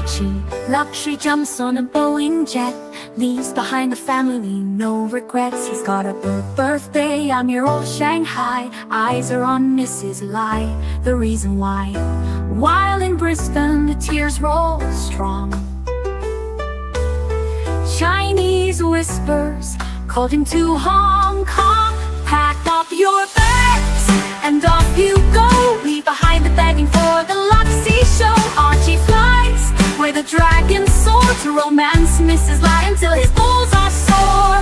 Archie, luxury jumps on a Boeing jet, leaves behind the family, no regrets. He's got a birthday, I'm your old Shanghai. Eyes are on Mrs. Lai, the reason why. While in Brisbane, the tears roll strong. Chinese whispers called him to Hong Kong. Pack up your bags and off you go. Leave behind the begging for the Luxy show. Archie flies where the dragons soar to romance Mrs. Lai until his balls are sore.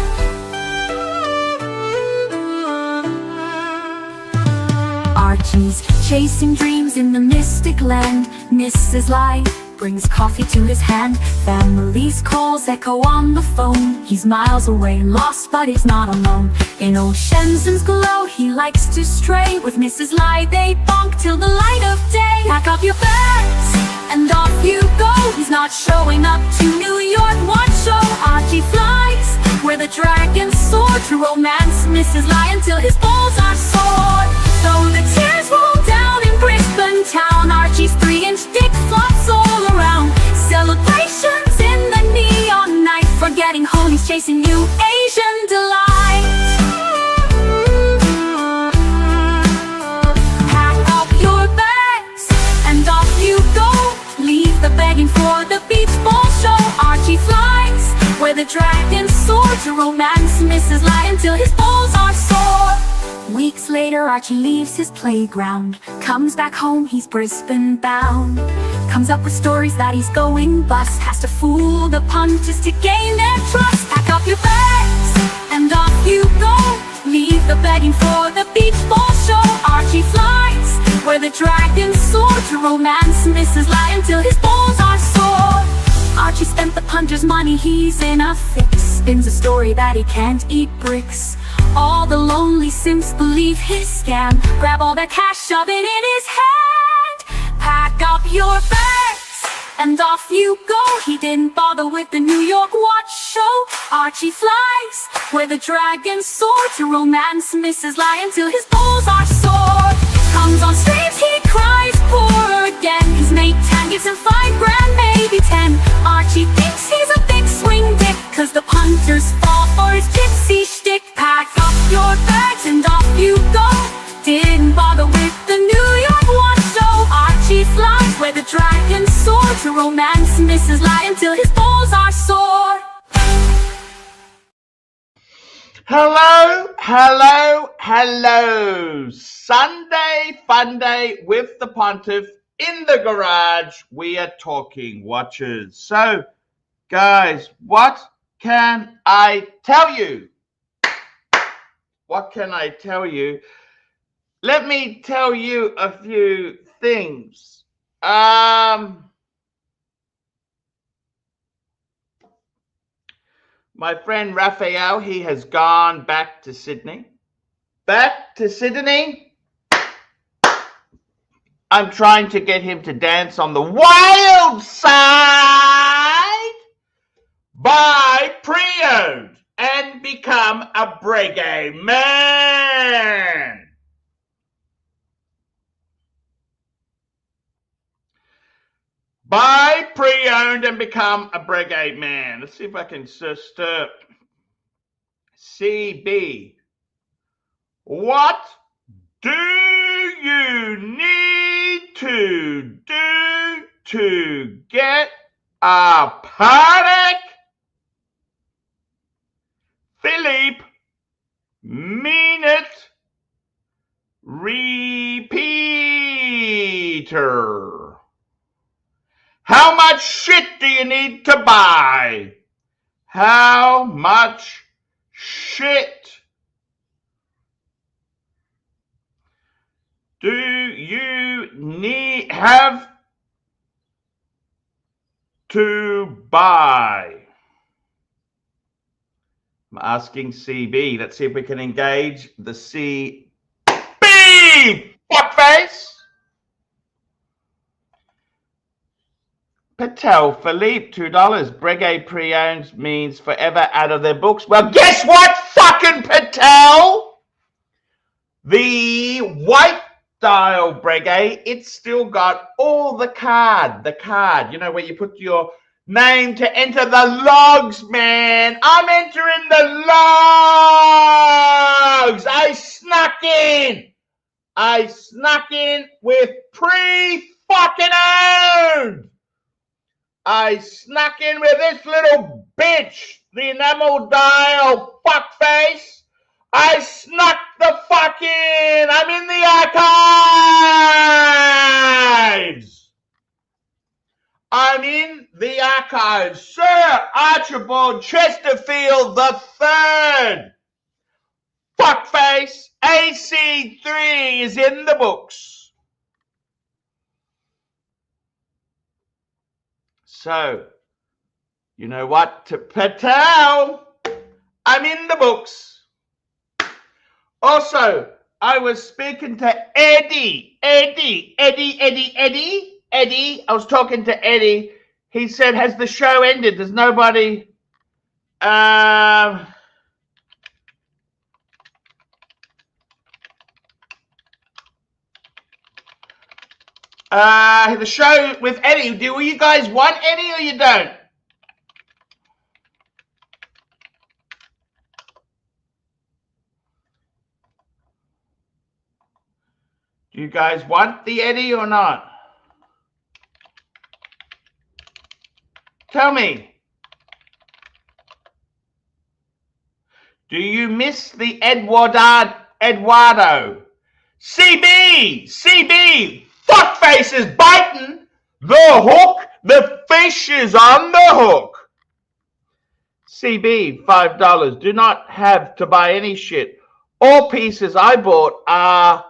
Archie's chasing dreams in the mystic land. Mrs. Lai brings coffee to his hand. Family's calls echo on the phone. He's miles away, lost but he's not alone. In old Shenzhen's glow, he likes to stray. With Mrs. Lai they bonk till the light of day. Pack up your bags and off you go. He's not showing up to New York watch show. Archie flies where the dragons soar to romance Mrs. Lai until his balls are sore. Though the tears roll down in Brisbane town, Archie's 3-inch dick flops all around. Celebrations in the neon night, forgetting home he's chasing new Asian delight. Pack up your bags and off you go. Leave the begging for the beach ball show. Archie flies where the dragons soar to romance Mrs. Lai until his balls are sore. Weeks later, Archie leaves his playground. Comes back home, he's Brisbane bound. Comes up with stories that he's going bust. Has to fool the punters to gain their trust. Pack up your bags and off you go. Leave the begging for the beach ball show. Archie flies where the dragons soar to romance Mrs. Lai until his balls are sore. Archie spent the punter's money, he's in a fix. Spins a story that he can't eat bricks. All the lonely simps believe his scam. Grab all their cash, shove it in his hand. Pack up your bags and off you go. He didn't bother with the New York watch show. Archie flies where the dragons soar to romance Mrs. Lai until his balls are sore. Comes on streams, he cries poor again. His mate Tan gives him $5 grand, maybe 10. Archie thinks he's a big swing dick, cause the punters fall for his gypsy shtick. Pack up your bags and off you go. Didn't bother with the New York watch show. Archie flies where the dragons soar to romance Mrs. Lai until his balls are sore. Hello, hello, hello. Sunday fun day with the Pontiff in the garage. We are talking watches. So, guys, what can I tell you? What can I tell you? Let me tell you a few things. My friend Raphael, he has gone back to Sydney. Back to Sydney. I'm trying to get him to dance on the wild side. Buy pre-owned and become a Breguet man. Buy pre-owned and become a Breguet man. Let's see if I can just CB. What do you need to do to get a Patek Philippe minute repeater? How much shit do you need to buy? How much shit do you have to buy? I'm asking CB. Let's see if we can engage the CB. Fuckface. Patek Philippe, $2. Breguet pre-owned means forever out of their books. Well, guess what, fucking Patel? The style Breguet. It's still got all the card, you know, where you put your name to enter the logs, man. I'm entering the logs. I snuck in with pre-fucking owned. I snuck in with this little bitch, the enamel dial fuckface. I snuck the fuck in. I'm in the archives. I'm in the archives. Sir Archibald Chesterfield the Third. Fuckface. AC3 is in the books. So, you know what? To Patel, I'm in the books. Also, I was speaking to Eddie. I was talking to Eddie. He said, has the show ended? There's nobody... the show with Eddie. Do you guys want Eddie or you don't? Do you guys want the Eddie or not? Tell me. Do you miss the Eduardo? CB, fuckface is biting the hook. The fish is on the hook. CB, $5. Do not have to buy any shit. All pieces I bought are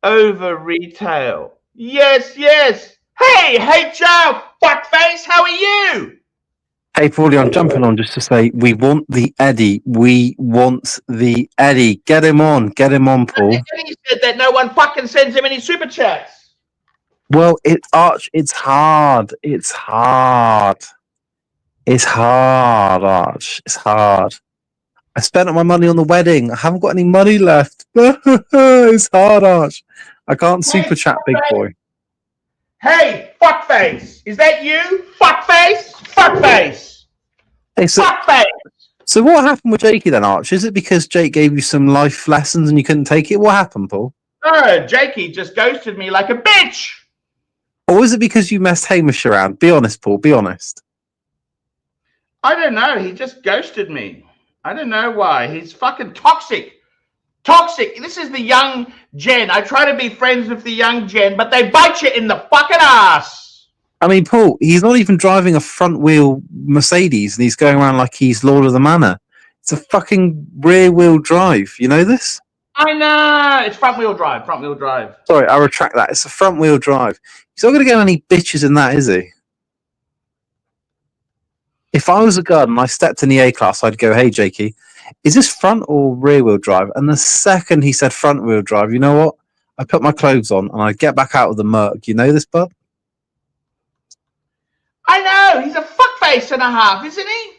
over retail. Yes. Hey, HR, fuckface, how are you? Hey, Paulie, I'm jumping on just to say we want the Eddie. We want the Eddie. Get him on, Paul. Eddie said that no one fucking sends him any super chats. Well, Arch, it's hard. It's hard, Arch. It's hard. I spent all my money on the wedding. I haven't got any money left. It's hard, Arch. I can't super chat, big boy. Hey, fuckface. Is that you? Fuckface? Hey, Fuckface. So what happened with Jakey then, Arch? Is it because Jake gave you some life lessons and you couldn't take it? What happened, Paul? No, Jakey just ghosted me like a bitch. Or was it because you messed Hamish around? Be honest, Paul. Be honest. I don't know. He just ghosted me. I don't know why. He's fucking toxic. This is the young gen. I try to be friends with the young gen, but they bite you in the fucking ass. I mean, Paul, he's not even driving a front wheel Mercedes and he's going around like he's Lord of the Manor. It's a fucking rear wheel drive. You know this? I know. It's front wheel drive. Sorry, I retract that. It's a front wheel drive. He's not going to get any bitches in that, is he? If I was a guard and I stepped in the A class, I'd go, hey, Jakey, is this front or rear wheel drive? And the second he said front wheel drive, you know what? I put my clothes on and I get back out of the Merc. You know this, bud? I know. He's a fuckface and a half, isn't he?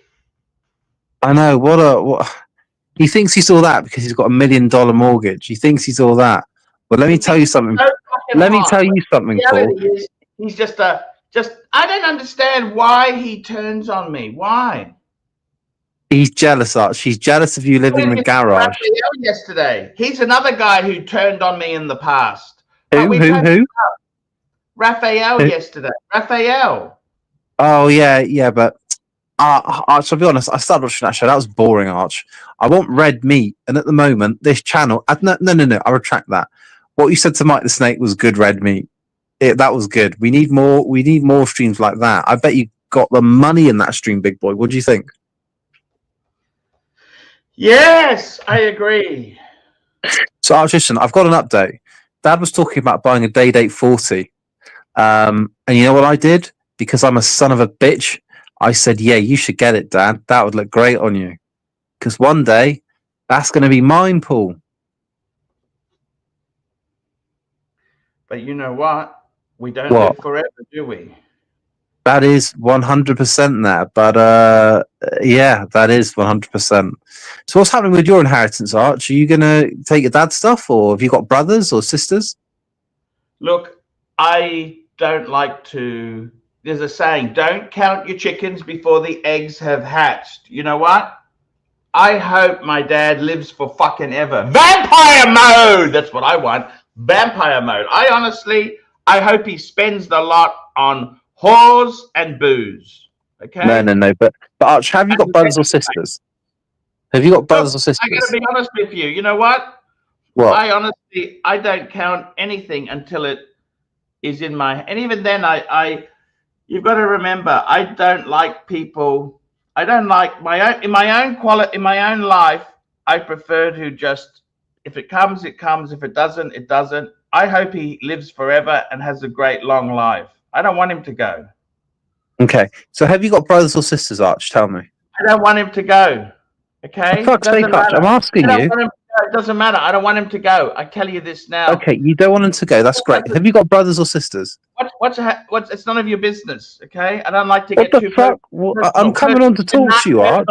I know. What? He thinks he's all that because he's got $1 million mortgage. He thinks he's all that. But let me tell you something. Paul. He's just I don't understand why he turns on me. Why? He's jealous, Arch. He's jealous of you living in the garage. Raphael yesterday. He's another guy who turned on me in the past. Who? Raphael yesterday. Raphael. Oh, yeah, but Arch, I'll be honest, I started watching that show. That was boring, Arch. I want red meat. And at the moment, this channel... No, I retract that. What you said to Mike the Snake was good red meat. That was good. We need more streams like that. I bet you got the money in that stream, big boy. What do you think? Yes, I agree. So, Arch, listen, I've got an update. Dad was talking about buying a Day-Date 40. And you know what I did? Because I'm a son of a bitch, I said, yeah, you should get it, Dad. That would look great on you. Because one day, that's going to be mine, Paul. But you know what? We don't live forever, do we? That is 100% there. But, yeah, that is 100%. So what's happening with your inheritance, Arch? Are you going to take your dad's stuff? Or have you got brothers or sisters? Look, I don't like to. There's a saying: "Don't count your chickens before the eggs have hatched." You know what? I hope my dad lives for fucking ever. Vampire mode! That's what I want. Vampire mode. I hope he spends the lot on whores and booze. No, Okay? no, no. But Arch, have you got brothers or sisters? Have you got Look, brothers or I gotta sisters? be honest with you. You know what? What? I don't count anything until it is in my, and even then you've got to remember, I don't like people. I don't like in my own life. I prefer to just, if it comes, it comes. If it doesn't, it doesn't. I hope he lives forever and has a great long life. I don't want him to go. Okay. So have you got brothers or sisters, Arch? Tell me. I don't want him to go. For Okay, it fuck's sake, doesn't Arch, matter. I'm asking I don't you. want him to go. It doesn't matter. I don't want him to go. I tell you this now. Okay, you don't want him to go. That's great. Have you got brothers or sisters? What's it's none of your business, okay? I don't like to What get the too fuck? I'm coming on to talk to you, Arch.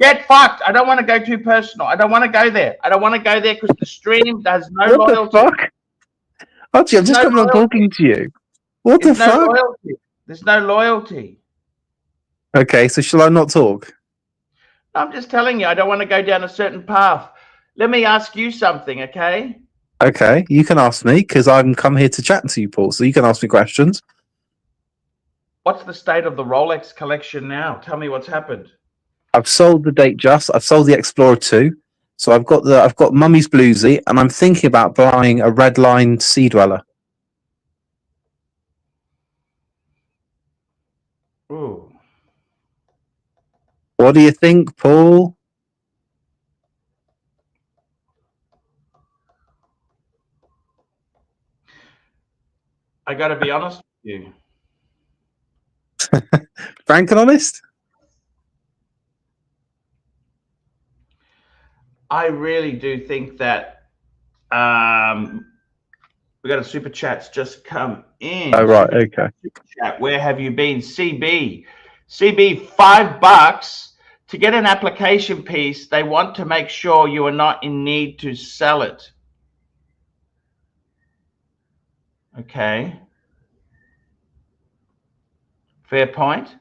Get fucked. I don't want to go too personal. I don't want to go there. I don't want to go there because the stream has no What loyalty. the fuck? Archie, I'm just coming on talking to you. What the There's no fuck? loyalty. There's no loyalty. Okay, so shall I not talk? I'm just telling you, I don't want to go down a certain path. Let me ask you something, okay? Okay, you can ask me because I'm come here to chat to you, Paul. So you can ask me questions. What's the state of the Rolex collection now? Tell me what's happened. I've sold the Datejust. I've sold the Explorer 2. So I've got Mummy's Bluesy, and I'm thinking about buying a Redline Sea Dweller. Ooh. What do you think, Paul? I got to be honest with you. Frank and honest? I really do think that we got a super chat's just come in. Oh, right, okay. Super chat. Where have you been? CB. CB, $5 to get an application piece. They want to make sure you are not in need to sell it. Okay. Fair point.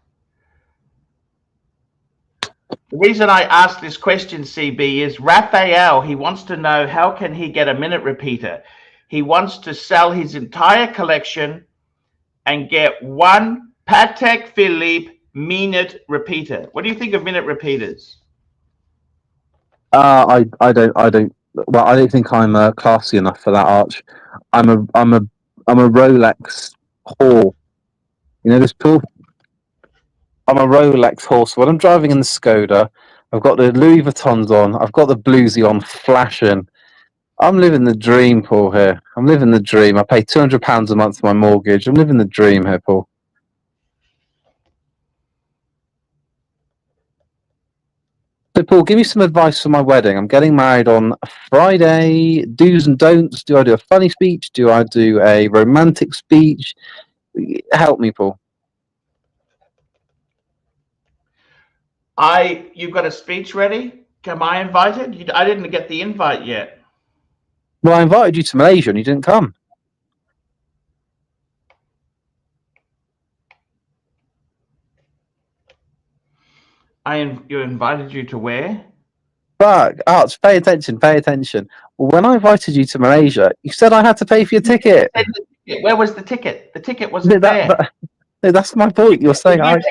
The reason I asked this question, CB, is Raphael, he wants to know how can he get a minute repeater. He wants to sell his entire collection and get one Patek Philippe minute repeater. What do you think of minute repeaters? I don't. Well, I don't think I'm classy enough for that, Arch. I'm a Rolex whore. You know this, Paul? I'm a Rolex whore. So when I'm driving in the Skoda, I've got the Louis Vuittons on. I've got the bluesy on, flashing. I'm living the dream, Paul. Here, I'm living the dream. I pay £200 a month for my mortgage. I'm living the dream here, Paul. So, Paul, give me some advice for my wedding. I'm getting married on a Friday. Do's and don'ts. Do I do a funny speech? Do I do a romantic speech? Help me, Paul. You've got a speech ready? Am I invited? I didn't get the invite yet. Well, I invited you to Malaysia and you didn't come. You invited you to where? Fuck, Arts, pay attention, pay attention. When I invited you to Malaysia, you said I had to pay for your ticket. Where was the ticket? The ticket wasn't there. That's my point. You're saying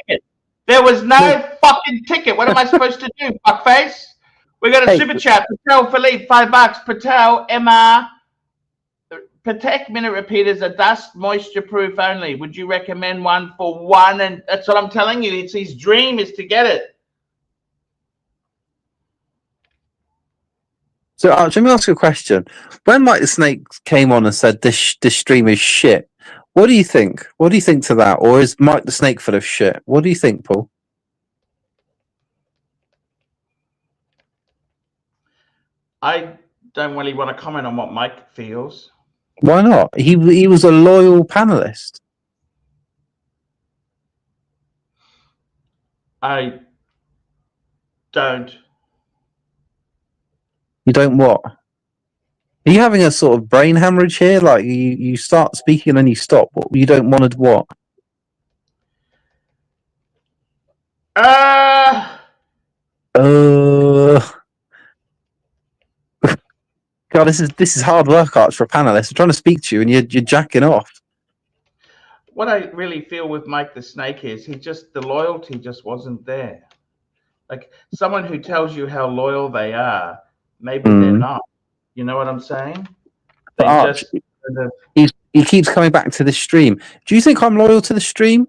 there was no fucking ticket. What am I supposed to do, fuckface? We got a super chat. Patel Philippe, $5. Patel, Emma. Patek minute repeaters are dust moisture proof only. Would you recommend one for one? And that's what I'm telling you. It's his dream is to get it. So, Arch, let me ask you a question. When Mike the Snake came on and said this stream is shit, what do you think? What do you think to that? Or is Mike the Snake full of shit? What do you think, Paul? I don't really want to comment on what Mike feels. Why not? He was a loyal panelist. I don't. You don't what? Are you having a sort of brain hemorrhage here? Like you start speaking and then you stop. What you don't want to what? Uh, God, this is hard work, Arch, for a panelist. I'm trying to speak to you and you're jacking off. what I really feel with Mike the Snake is the loyalty just wasn't there. Like someone who tells you how loyal they are, maybe they're not. You know what I'm saying? But They Arch, just kind of, he keeps coming back to this stream. Do you think I'm loyal to the stream?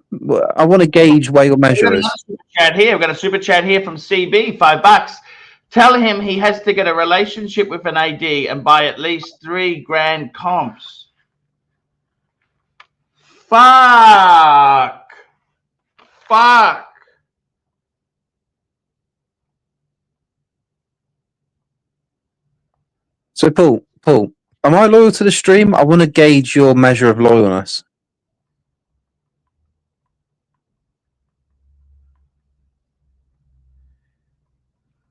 I want to gauge where your measure We've is. got a super chat here. We've got a super chat here from CB, $5. Tell him he has to get a relationship with an AD and buy at least 3 grand comps. Fuck. So Paul, am I loyal to the stream? I want to gauge your measure of loyalness.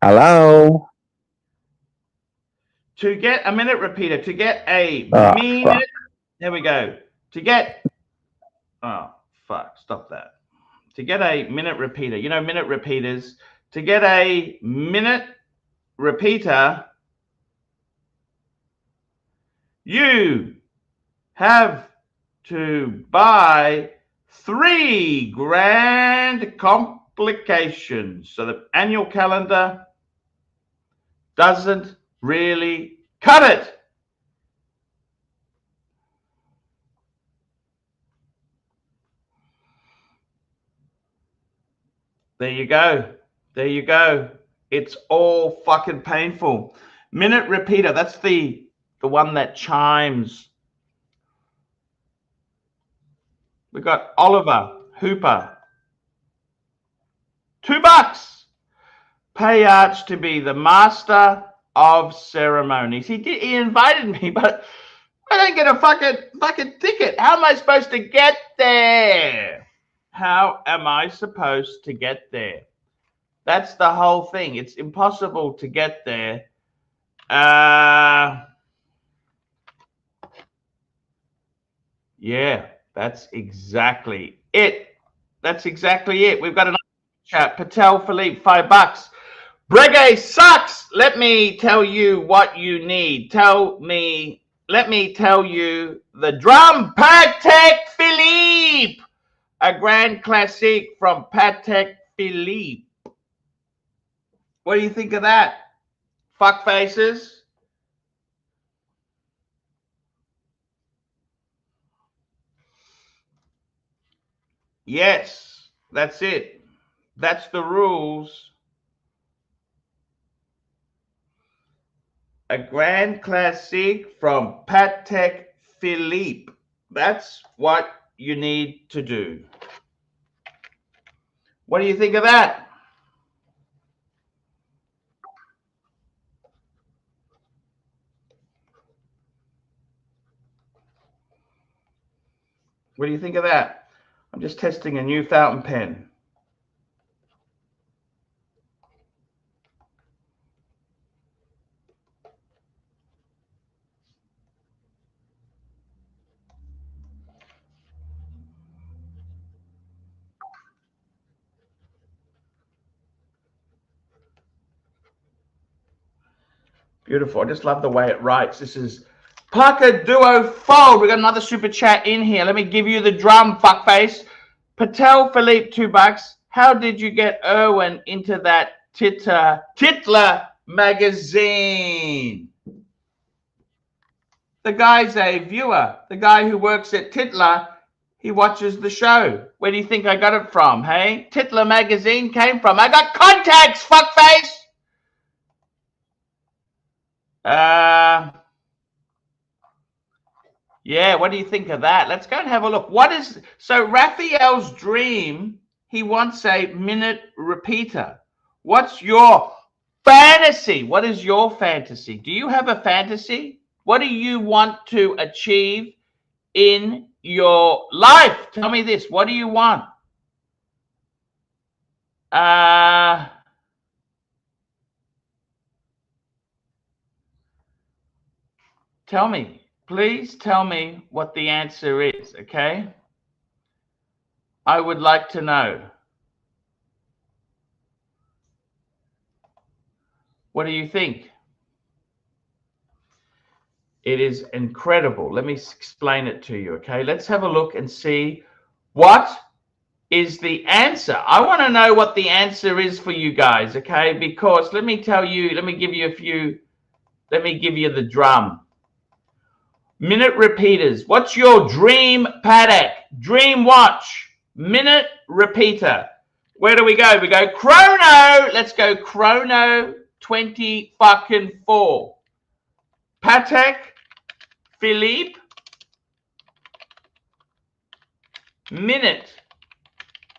Hello? To get a minute repeater, to get a minute, there we go. To get, oh, fuck, stop that. To get a minute repeater, you know, minute repeaters, to get a minute repeater, you have to buy 3 grand complications. So the annual calendar doesn't really cut it. There you go. There you go. It's all fucking painful. Minute repeater, that's the one that chimes. We got Oliver Hooper. $2. Pay Arch to be the master of ceremonies. He invited me, but I don't get a fucking ticket. How am I supposed to get there? How am I supposed to get there? That's the whole thing. It's impossible to get there. Yeah, that's exactly it. That's exactly it. We've got another chat. Patek Philippe, $5. Breguet sucks. Let me tell you what you need. Let me tell you the drum Patek Philippe, a grand classic from Patek Philippe. What do you think of that? Fuck faces. Yes, that's it. That's the rules. A grand classic from Patek Philippe. That's what you need to do. What do you think of that? What do you think of that? I'm just testing a new fountain pen. Beautiful. I just love the way it writes. This is Parker Duo Fold. We got another super chat in here. Let me give you the drum, fuckface. Patek Philippe, $2. How did you get Irwin into that Titler magazine? The guy's a viewer. The guy who works at Titler, he watches the show. Where do you think I got it from, hey? Titler magazine came from. I got contacts, fuckface. Yeah, what do you think of that? Let's go and have a look. So Raphael's dream, he wants a minute repeater. What's your fantasy? What is your fantasy? Do you have a fantasy? What do you want to achieve in your life? Tell me this. What do you want? Tell me, please tell me what the answer is, okay? I would like to know. What do you think? It is incredible. Let me explain it to you, okay? Let's have a look and see what is the answer. I want to know what the answer is for you guys, okay? Because let me tell you, let me give you the drum. Minute repeaters. What's your dream Patek? Dream watch. Minute repeater. Where do we go? We go chrono. Let's go chrono 24. Patek Philippe minute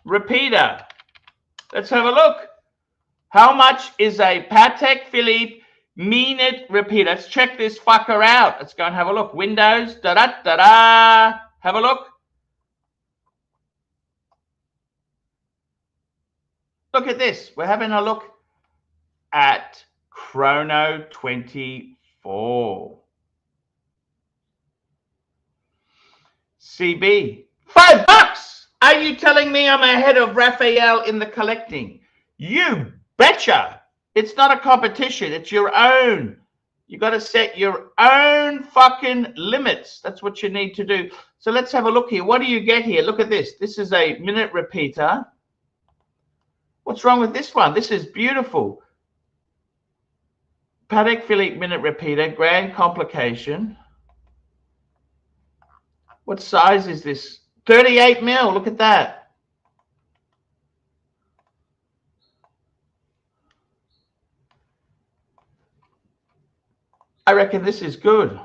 repeater. Let's have a look. How much is a Patek Philippe minute repeater? Let's check this fucker out. Let's go and have a look. Windows, da-da-da-da. Have a look. Look at this. We're having a look at chrono 24. CB, $5. Are you telling me I'm ahead of Raphael in the collecting? You betcha. It's not a competition. It's your own. You got to set your own fucking limits. That's what you need to do. So let's have a look here. What do you get here? Look at this. This is a minute repeater. What's wrong with this one? This is beautiful. Patek Philippe minute repeater, grand complication. What size is this? 38 mil. Look at that. I reckon this is good.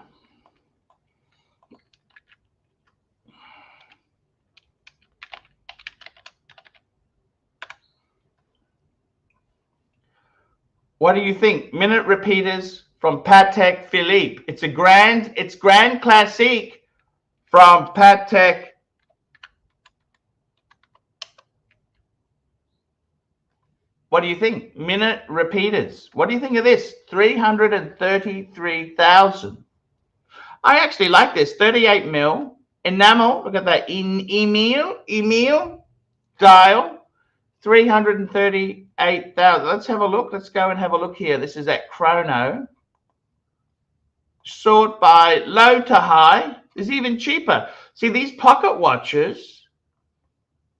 What do you think? Minute repeaters from Patek Philippe. It's Grand Classique from Patek. What do you think? Minute repeaters. What do you think of this? 333,000. I actually like this. 38 mil. Enamel. Look at that. Emile. Dial. 338,000. Let's have a look. Let's go and have a look here. This is at chrono. Sort by low to high. Is even cheaper. See, these pocket watches,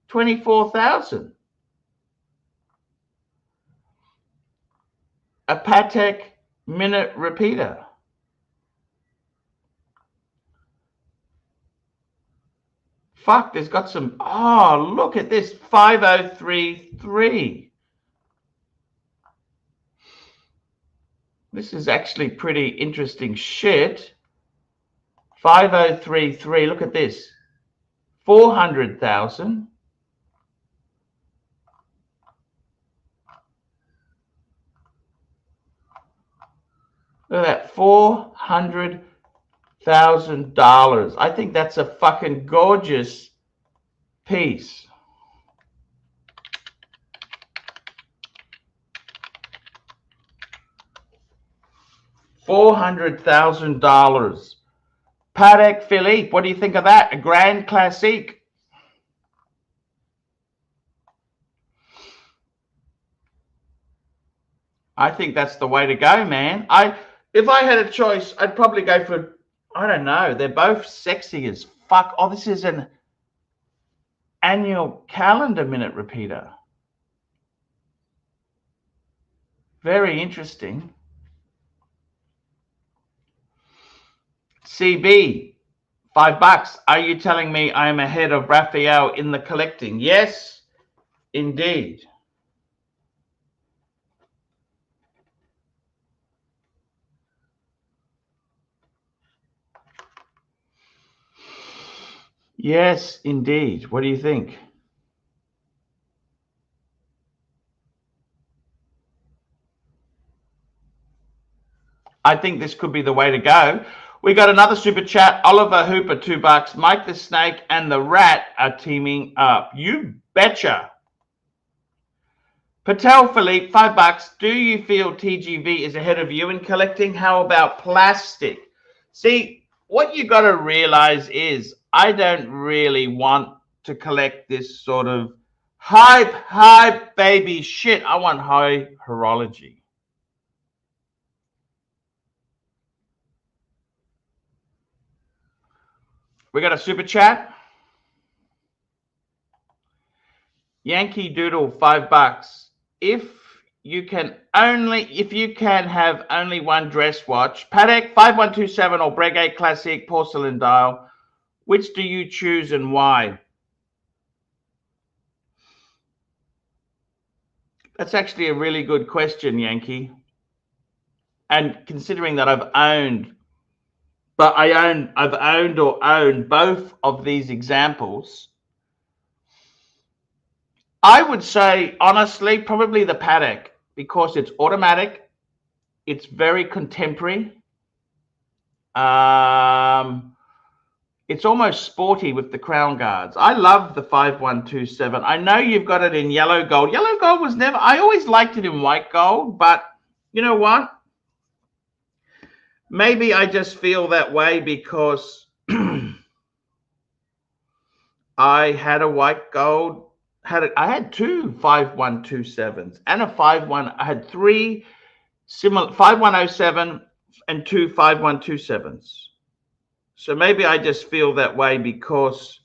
24,000. A Patek minute repeater. Fuck, there's got some. Oh, look at this. 5033. This is actually pretty interesting shit. 5033. Look at this. 400,000. Look at that. $400,000. I think that's a fucking gorgeous piece. $400,000. Patek Philippe, what do you think of that? A Grand Classique. I think that's the way to go, man. If I had a choice, I'd probably go for, I don't know, they're both sexy as fuck. Oh, this is an annual calendar minute repeater. Very interesting. CB, $5. Are you telling me I am ahead of Raphael in the collecting? Yes, indeed. Yes, indeed. What do you think? I think this could be the way to go. We got another super chat. Oliver Hooper, $2. Mike the Snake and the Rat are teaming up. You betcha. Patek Philippe, $5. Do you feel TGV is ahead of you in collecting? How about plastic? See, what you got to realize is I don't really want to collect this sort of hype baby shit. I want high horology. We got a super chat. Yankee Doodle, $5. If you can have only one dress watch, Patek 5127 or Breguet Classic porcelain dial, which do you choose and why? That's actually a really good question, Yankee. And considering that I've owned or own both of these examples, I would say, honestly, probably the Patek, because it's automatic, it's very contemporary, it's almost sporty with the crown guards. I love the 5127. I know you've got it in yellow gold. Yellow gold was never, I always liked it in white gold, but you know what? Maybe I just feel that way because I had a white gold. I had two 5127s and a 51. I had three similar 5107 and two 5127s. So maybe I just feel that way because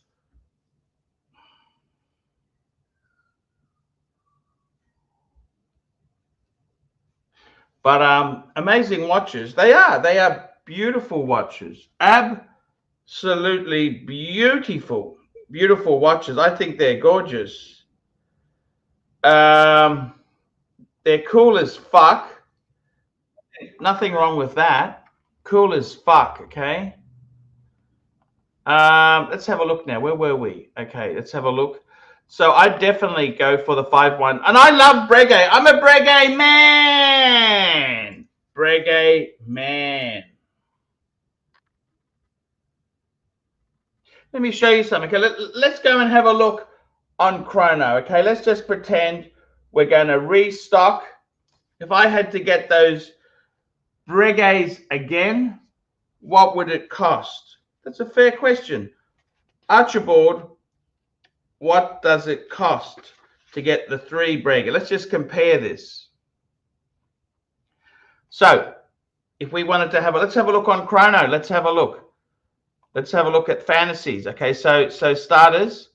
amazing watches. They are beautiful watches. Absolutely beautiful watches. I think they're gorgeous. They're cool as fuck. Nothing wrong with that. Cool as fuck, okay? Let's have a look now. Where were we? Okay, let's have a look. So I definitely go for the 5-1. And I love Breguet. I'm a Breguet man. Breguet man. Let me show you something. Okay, let's go and have a look on chrono. Okay, let's just pretend we're going to restock. If I had to get those Breguets again, what would it cost? That's a fair question. Archibald, what does it cost to get the 3 Breguet? Let's just compare this. So if we wanted to have let's have a look on chrono. Let's have a look. Let's have a look at fantasies. Okay, so starters,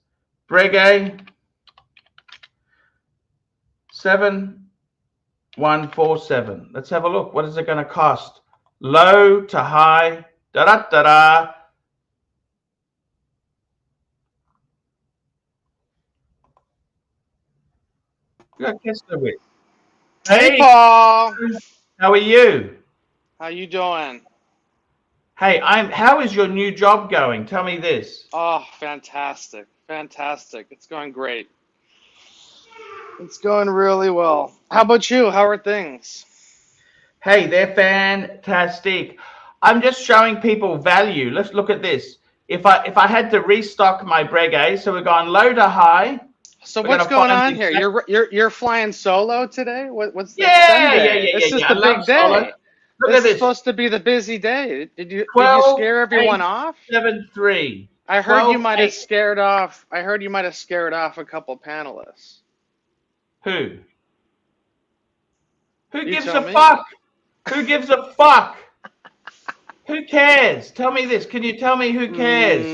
Breguet 7147. Let's have a look. What is it going to cost? Low to high. Da da da da. Hey, Paul. How are you? How you doing? Hey, how is your new job going? Tell me this. Oh, fantastic. Fantastic. It's going great. It's going really well. How about you? How are things? Hey, they're fantastic. I'm just showing people value. Let's look at this. If I had to restock my Breguet, so we're going low to high. So what's going on here? You're flying solo today? What's Sunday? Yeah. This is the big day. Look this at this. Is supposed to be the busy day. Did you scare everyone off? 7-3. I heard you might have scared off. I heard you might have scared off a couple panelists. Who? Who You gives tell a me. fuck? Who gives a fuck? Who cares? Tell me this. Can you tell me who cares?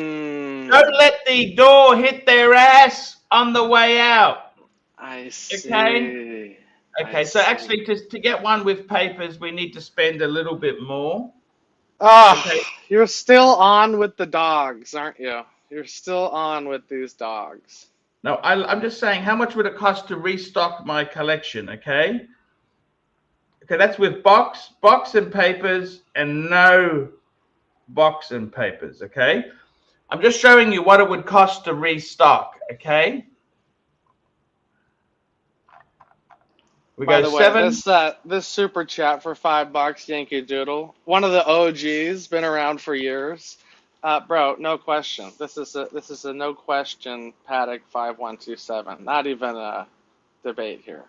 Don't let the door hit their ass on the way out. I see. Okay, so actually to get one with papers, we need to spend a little bit more. Oh, okay. You're still on with the dogs, aren't you? You're still on with these dogs. No, I'm just saying, how much would it cost to restock my collection, okay? Okay, that's with box and papers, and no box and papers, okay? I'm just showing you what it would cost to restock, okay? By the way, this super chat for $5, Yankee Doodle. One of the OGs, been around for years. Bro, no question. This is a no question Patek 5127. Not even a debate here.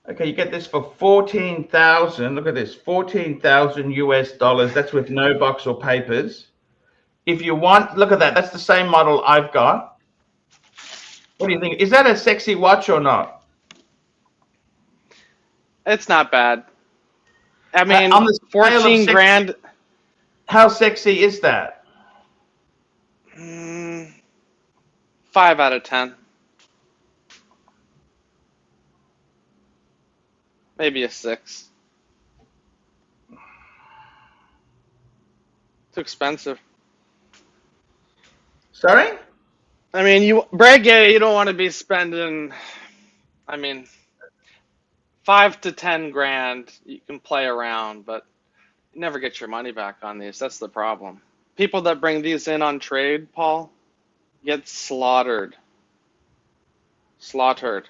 Okay, you get this for 14,000. Look at this, 14,000 US dollars. That's with no box or papers. If you want, look at that. That's the same model I've got. What do you think? Is that a sexy watch or not? It's not bad. I mean, On the scale of 14 sexy, grand. how sexy is that? 5 out of 10. Maybe a 6. Too expensive. Sorry? I mean, Breguet, you don't want to be spending, I mean, 5 to 10 grand. You can play around, but you never get your money back on these. That's the problem. People that bring these in on trade, Paul, get slaughtered. Slaughtered.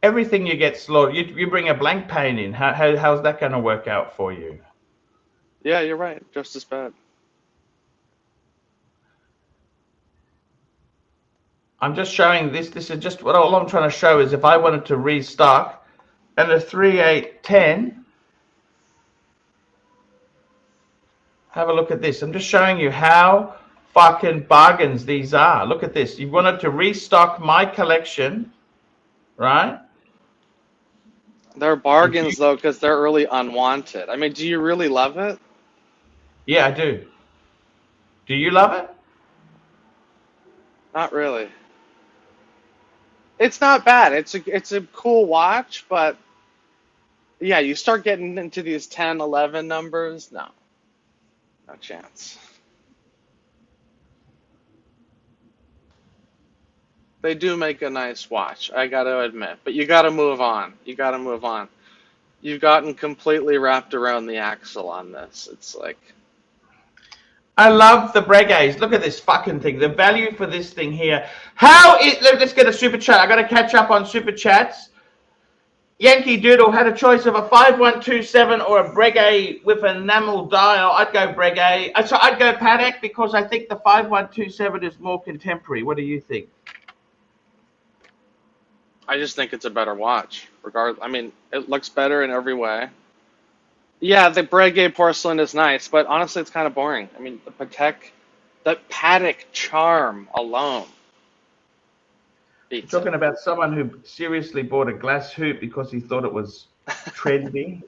Everything you get slaughtered. You bring a blank pane in. How's that going to work out for you? Yeah, you're right. Just as bad. I'm just showing this. This is just what all I'm trying to show is if I wanted to restock and a 3810. Have a look at this. I'm just showing you how fucking bargains these are. Look at this. You wanted to restock my collection, right? They're bargains, though, because they're really unwanted. I mean, do you really love it? Yeah, I do. Do you love it? Not really. It's not bad. It's a cool watch, but yeah, you start getting into these 10, 11 numbers, no chance. They do make a nice watch, I gotta admit, but you gotta move on. You gotta move on. You've gotten completely wrapped around the axle on this. It's like, I love the Breguets. Look at this fucking thing. The value for this thing here. Let's get a super chat. I got to catch up on super chats. Yankee Doodle had a choice of a 5127 or a Breguet with enamel dial. I'd go Breguet. So I'd go Patek because I think the 5127 is more contemporary. What do you think? I just think it's a better watch. I mean, it looks better in every way. Yeah, the Breguet porcelain is nice, but honestly, it's kind of boring. I mean, the Patek charm alone beats You're talking it. about someone who seriously bought a glass hoop because he thought it was trendy.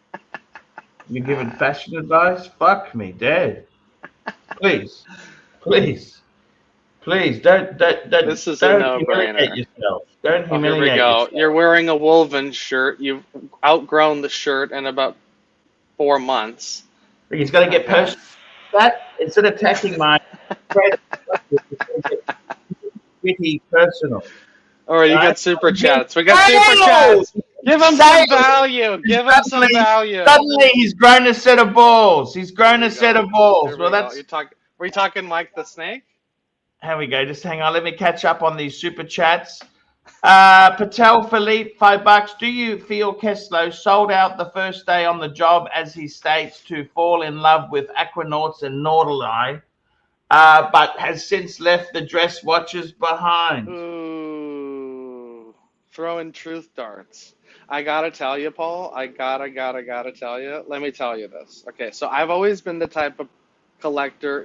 You're giving fashion advice? Fuck me, dead. Please, please, please, don't This is a humiliate no-brainer. yourself. Don't Oh, here we humiliate go. yourself. You're wearing a woven shirt. You've outgrown the shirt in about 4 months. He's got to get personal. That instead of attacking my pretty personal. All right, you Right? got super chats. We got super chats. Give him some value. Give him some value. Suddenly, he's grown a set of balls. He's grown a set of balls. Well, that's. Were you talking Mike the Snake? Here we go. Just hang on. Let me catch up on these super chats. Patek Philippe, $5. Do you feel Kessler sold out the first day on the job, as he states, to fall in love with Aquanauts and Nautilus, but has since left the dress watches behind? Ooh, throwing truth darts. I gotta tell you, Paul. I gotta tell you. Let me tell you this. Okay, so I've always been the type of collector,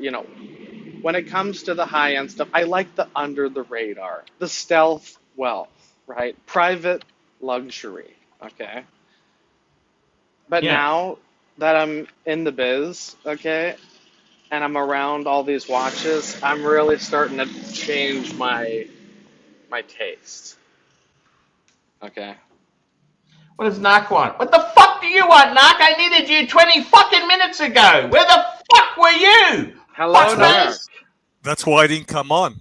when it comes to the high-end stuff, I like the under the radar, the stealth wealth, right? Private luxury, okay? But now that I'm in the biz, okay, and I'm around all these watches, I'm really starting to change my taste. Okay. What does Narc want? What the fuck do you want, Narc? I needed you 20 fucking minutes ago. Where the fuck were you? Hello, Narc. That's why I didn't come on.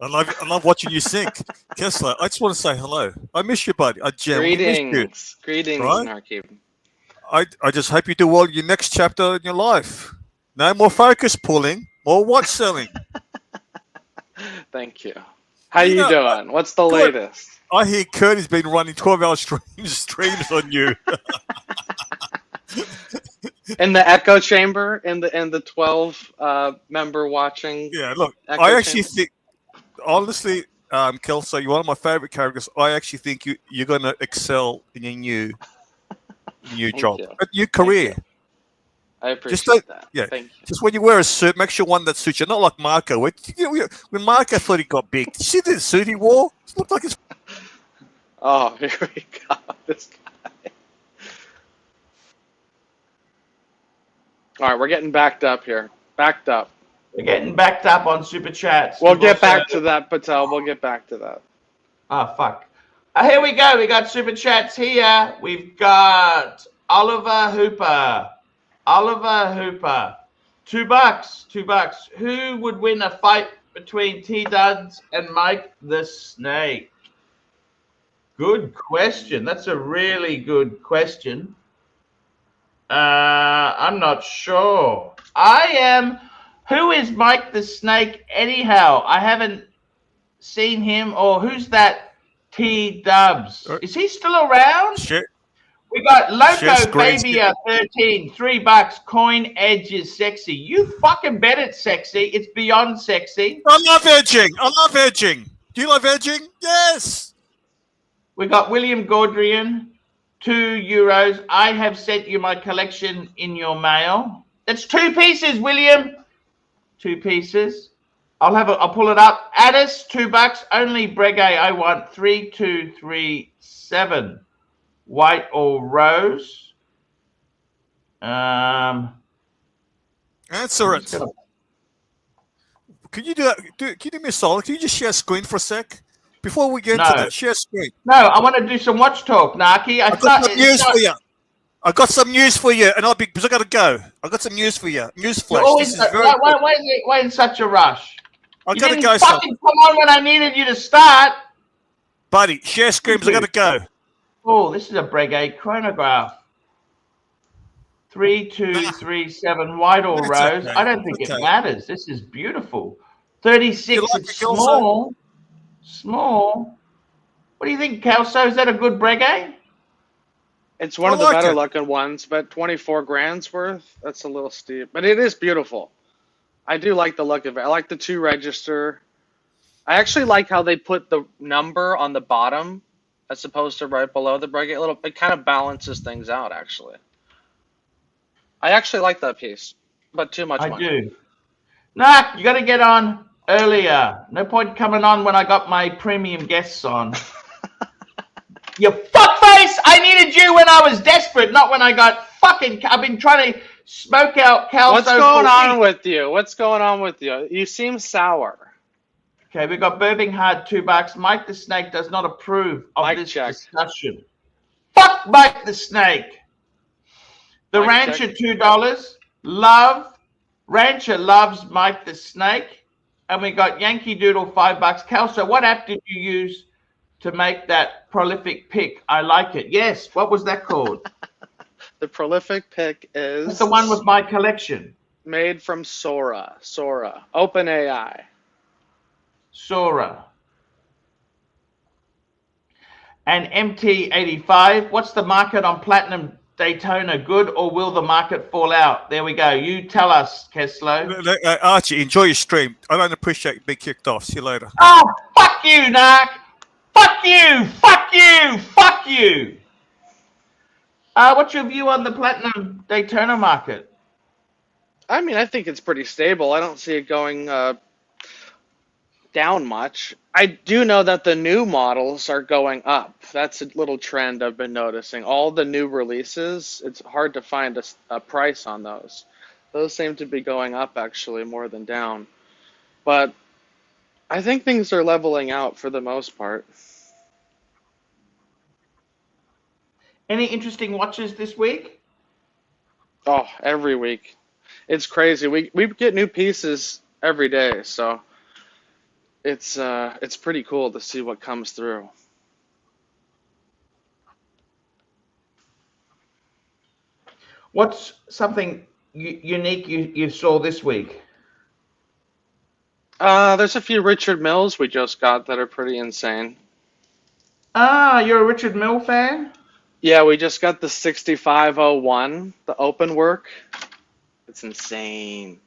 I love watching you sing. Kessler, I just want to say hello. I miss you, buddy. I genuinely miss you. Greetings, right? Narc. I just hope you do well in your next chapter in your life. No more focus pulling, more watch selling. Thank you. How you doing? What's the latest? I hear Kurt has been running 12-hour streams on you. In the echo chamber, in the 12 member watching. Yeah, look, echo I actually chamber? think, honestly, Kelso, you're one of my favorite characters. I actually think you're going to excel in your new job, your career. I appreciate that. Yeah, thank you. just when you wear a suit, make sure one that suits you. Not like Marco. When Marco thought he got big, did you see the suit he wore? It looked like his. Oh, here we go. This guy. All right, we're getting backed up here. Backed up. We're getting backed up on Super Chats. We'll get back to that, Patel. We'll get back to that. Oh, fuck. Here we go. We got Super Chats here. We've got Oliver Hooper. Oliver Hooper. $2. Who would win a fight between T-Duds and Mike the Snake? Good question. That's a really good question. I'm not sure. Who is Mike the Snake anyhow? I haven't seen him. Or who's that T-Dubs? Is he still around? Sure. We got Loco Baby 13, $3. Coin Edge is sexy. You fucking bet it's sexy. It's beyond sexy. I love edging. Do you love edging? Yes. We got William Gaudrian, €2. I have sent you my collection in your mail. That's 2 pieces, William. 2 pieces. I'll pull it up. Addis, $2. Only Breguet. I want 3237. White or rose? Answer it. Can you do that? Can you do me a solid? Can you just share screen for a sec? Before we get into that, share screen. No, I want to do some watch talk, Naki. I've got some news for you. I got some news for you, and because I got to go. I got some news for you. News flash. Why in such a rush? I got to go. You fucking come on when I needed you to start, buddy. Share screen because I got to go. Oh, this is a Breguet chronograph. 3237, white or rose. Okay. I don't think it matters. This is beautiful. 36. It's small. Small. What do you think, Kelso? Is that a good Breguet? It's one of the better looking ones, but 24 grand's worth. That's a little steep, but it is beautiful. I do like the look of it. I like the 2 register. I actually like how they put the number on the bottom as opposed to right below the Breguet. It kind of balances things out, actually. I actually like that piece, but too much money. I do. Nah, you got to get on earlier. No point coming on when I got my premium guests on. You fuckface! I needed you when I was desperate, not when I got fucking... I've been trying to smoke out Calso. What's going on with you? What's going on with you? You seem sour. Okay, we got Birmingham, $2. Mike the Snake does not approve of this discussion. Fuck Mike the Snake. The Rancher, $2. Rancher loves Mike the Snake. And we got Yankee Doodle, $5. Kelso, what app did you use to make that prolific pick? I like it. Yes. What was that called? The prolific pick is... That's the one with my collection. Made from Sora. OpenAI. Sora. And MT85. What's the market on Platinum Daytona? Good, or will the market fall out? There we go. You tell us, Keslo. Archie, enjoy your stream. I don't appreciate being kicked off. See you later. Oh, fuck you, Narc. Fuck you. Fuck you. Fuck you. What's your view on the Platinum Daytona market? I mean, I think it's pretty stable. I don't see it going down much. I do know that the new models are going up. That's a little trend I've been noticing. All the new releases, it's hard to find a price on those. Those seem to be going up actually more than down. But I think things are leveling out for the most part. Any interesting watches this week? Oh, every week. It's crazy. We get new pieces every day, so it's pretty cool to see what comes through. What's something unique you saw this week? There's a few Richard Milles we just got that are pretty insane. Ah, you're a Richard Mille fan? Yeah, we just got the 6501, the open work. It's insane.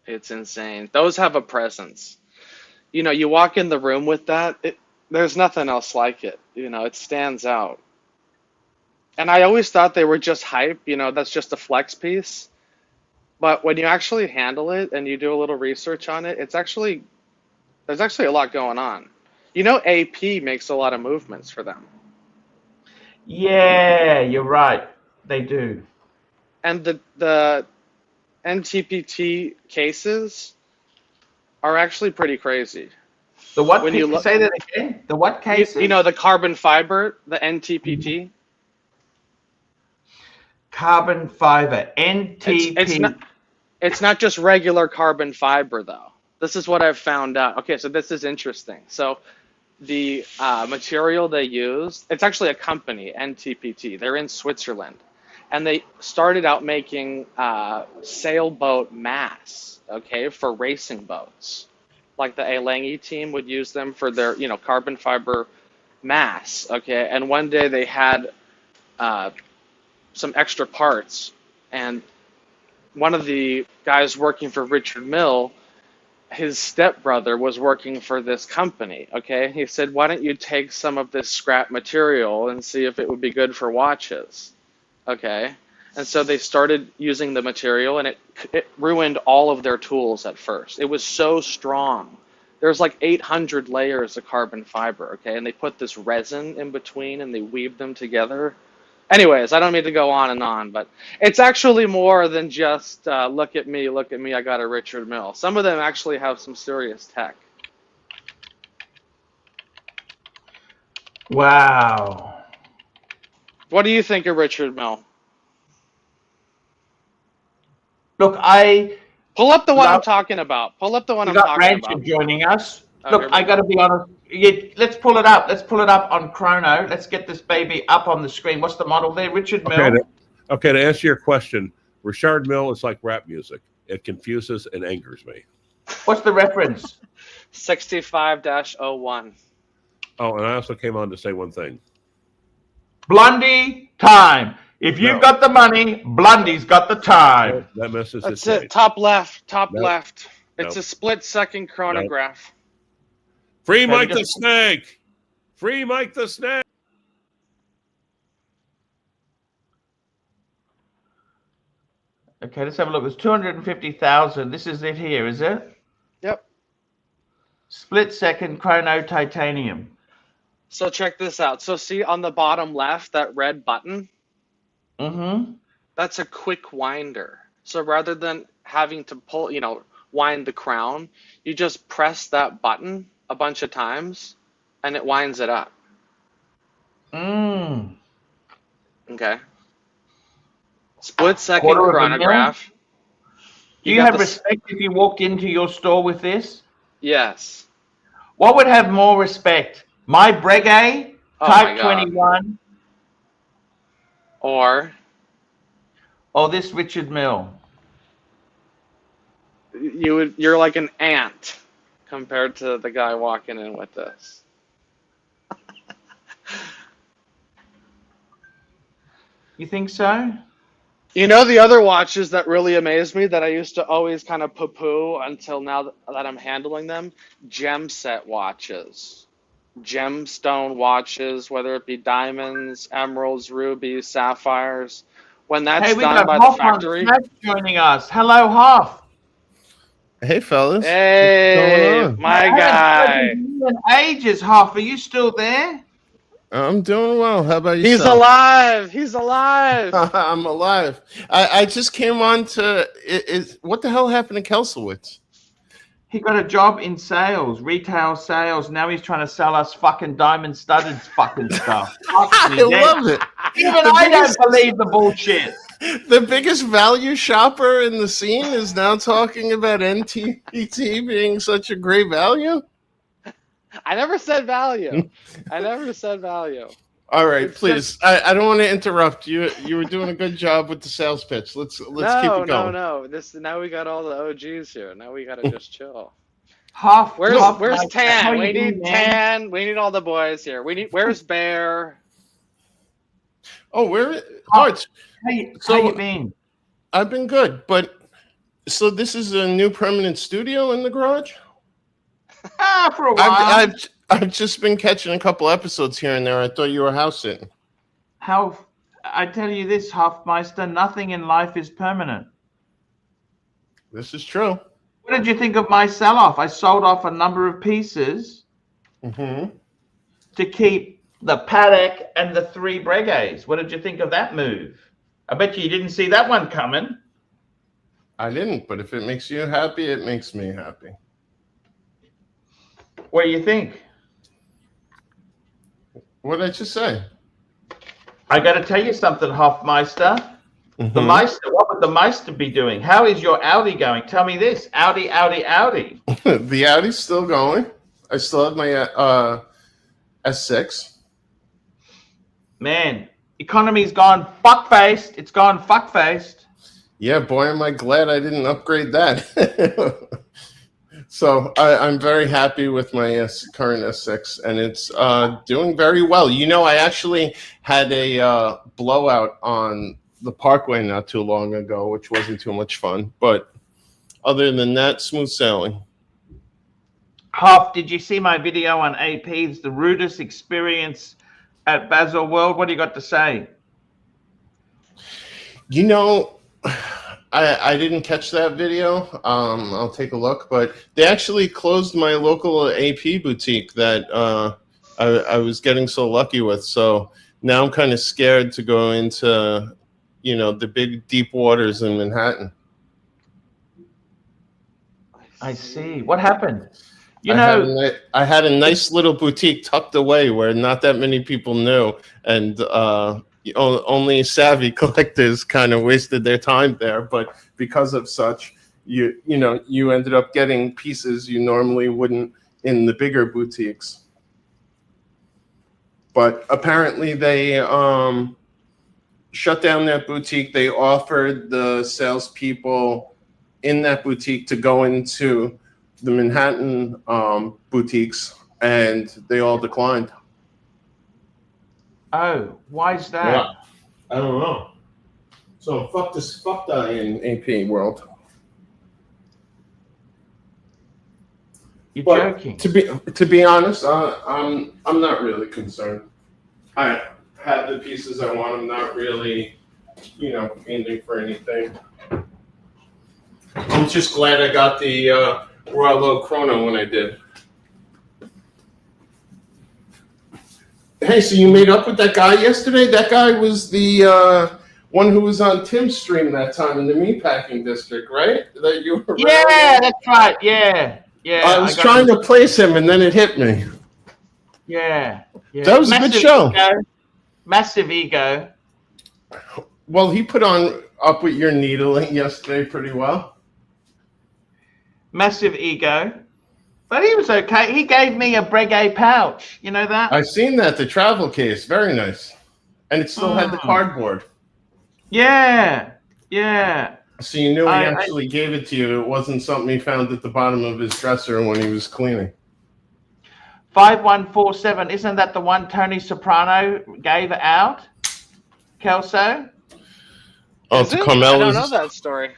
It's insane. Those have a presence. you know, you walk in the room with that, there's nothing else like it. You know, it stands out. And I always thought they were just hype, you know, that's just a flex piece. But when you actually handle it and you do a little research on it, there's actually a lot going on. You know, AP makes a lot of movements for them. Yeah, you're right. They do. And the NTPT cases are actually pretty crazy. The what? When you Say that again. The what cases? You know, the carbon fiber, the NTPT. Carbon fiber, NTP. It's not just regular carbon fiber, though. This is what I've found out. Okay, so this is interesting. So the material they use, it's actually a company, NTPT. They're in Switzerland. And they started out making sailboat masts, okay, for racing boats. Like the Elangi team would use them for their, you know, carbon fiber masts, okay? And one day they had some extra parts, and one of the guys working for Richard Mille, his stepbrother was working for this company, okay? He said, why don't you take some of this scrap material and see if it would be good for watches, okay? And so they started using the material, and it ruined all of their tools at first. It was so strong. There's like 800 layers of carbon fiber, okay? And they put this resin in between, and they weave them together. Anyways, I don't mean to go on, but it's actually more than just look at me, I got a Richard Mille. Some of them actually have some serious tech. Wow. What do you think of Richard Mille? Look, pull up the one I'm talking about. Pull up the one I'm talking about. Joining us. Oh, look, I got to be honest. Let's pull it up. Let's pull it up on Chrono. Let's get this baby up on the screen. What's the model there? Richard Mille. Okay, to answer your question, Richard Mille is like rap music. It confuses and angers me. What's the reference? 65-01. Oh, and I also came on to say one thing. Blondie time. If you've got the money, Blondie's got the time. That messes That's it. It. Top left. Left. It's a split-second chronograph. Free Mike the Snake. Free Mike the Snake. Okay, let's have a look. It's 250,000. This is it here, is it? Yep. Split-second chrono titanium. So check this out. So see on the bottom left, that red button? Mm-hmm. That's a quick winder. So rather than having to pull, you know, wind the crown, you just press that button a bunch of times and it winds it up. Okay. Split-second chronograph. Do you have respect if you walked into your store with this? Yes. What would have more respect? My Breguet Type 21 or this Richard Mille? You're like an ant compared to the guy walking in with this. You think so? You know, the other watches that really amaze me that I used to always kind of poo-poo until now that I'm handling them? Gem set watches. Gemstone watches, whether it be diamonds, emeralds, rubies, sapphires. When that's done by the factory. Joining us. Hello, Hoff. Hey, fellas. Hey, my guy. Ages, Hoff. Are you still there? I'm doing well. How about you? He's alive. He's alive. I'm alive. I just came on to. What the hell happened to Kelselwitz? He got a job in sales, retail sales. Now he's trying to sell us fucking diamond-studded fucking stuff. I love it. Even I don't believe the bullshit. The biggest value shopper in the scene is now talking about NTPT being such a great value. I never said value. I never said value. All right, please. I don't want to interrupt you. You were doing a good job with the sales pitch. Let's keep it going. No. Now we got all the OGs here. Now we gotta just chill. Where's Tan? We need Tan. We need all the boys here. Where's Bear? Oh, where? How you been? I've been good, but so this is a new permanent studio in the garage? For a while. I've just been catching a couple episodes here and there. I thought you were house sitting. How? I tell you this, Hofmeister, nothing in life is permanent. This is true. What did you think of my sell-off? I sold off a number of pieces to keep the Patek and the 3 Breguets. What did you think of that move? I bet you didn't see that one coming. I didn't, but if it makes you happy, it makes me happy. What do you think? What did I just say? I got to tell you something, Hofmeister. The Meister, what would the Meister be doing? How is your Audi going? Tell me this. Audi. The Audi's still going. I still have my S6. Man, economy's gone fuck-faced. It's gone fuck-faced. Yeah, boy, am I glad I didn't upgrade that. So I'm very happy with my current S6, and it's doing very well. You know, I actually had a blowout on the Parkway not too long ago, which wasn't too much fun. But other than that, smooth sailing. Hoff, did you see my video on AP's the rudest experience at Basel World? What do you got to say? You know, I didn't catch that video. I'll take a look, but they actually closed my local AP boutique that I was getting so lucky with. So now I'm kind of scared to go into, you know, the big deep waters in Manhattan. I see. What happened? I had a nice little boutique tucked away where not that many people knew, and only savvy collectors kind of wasted their time there. But because of such, you ended up getting pieces you normally wouldn't in the bigger boutiques. But apparently they shut down that boutique. They offered the salespeople in that boutique to go into the Manhattan boutiques, and they all declined. Oh, why is that? Yeah, I don't know. So fuck that in AP world. You're But joking. To be honest, I'm not really concerned. I have the pieces I want. I'm not really, aiming for anything. I'm just glad I got the Royal Oak Chrono when I did. Hey, so you made up with that guy yesterday? That guy was the one who was on Tim's stream that time in the meatpacking district, right? That you were. Yeah, that's right. Yeah. I was trying to place him, and then it hit me. Yeah. That was a good show. Massive ego. Well, he put up with your needling yesterday pretty well. Massive ego. But he was okay. He gave me a Breguet pouch. You know that? I've seen that, the travel case. Very nice. And it still had the cardboard. Yeah. So you knew he actually gave it to you. It wasn't something he found at the bottom of his dresser when he was cleaning. 5147. Isn't that the one Tony Soprano gave out? Kelso? Oh, Is to it? Carmela's. I don't know that story.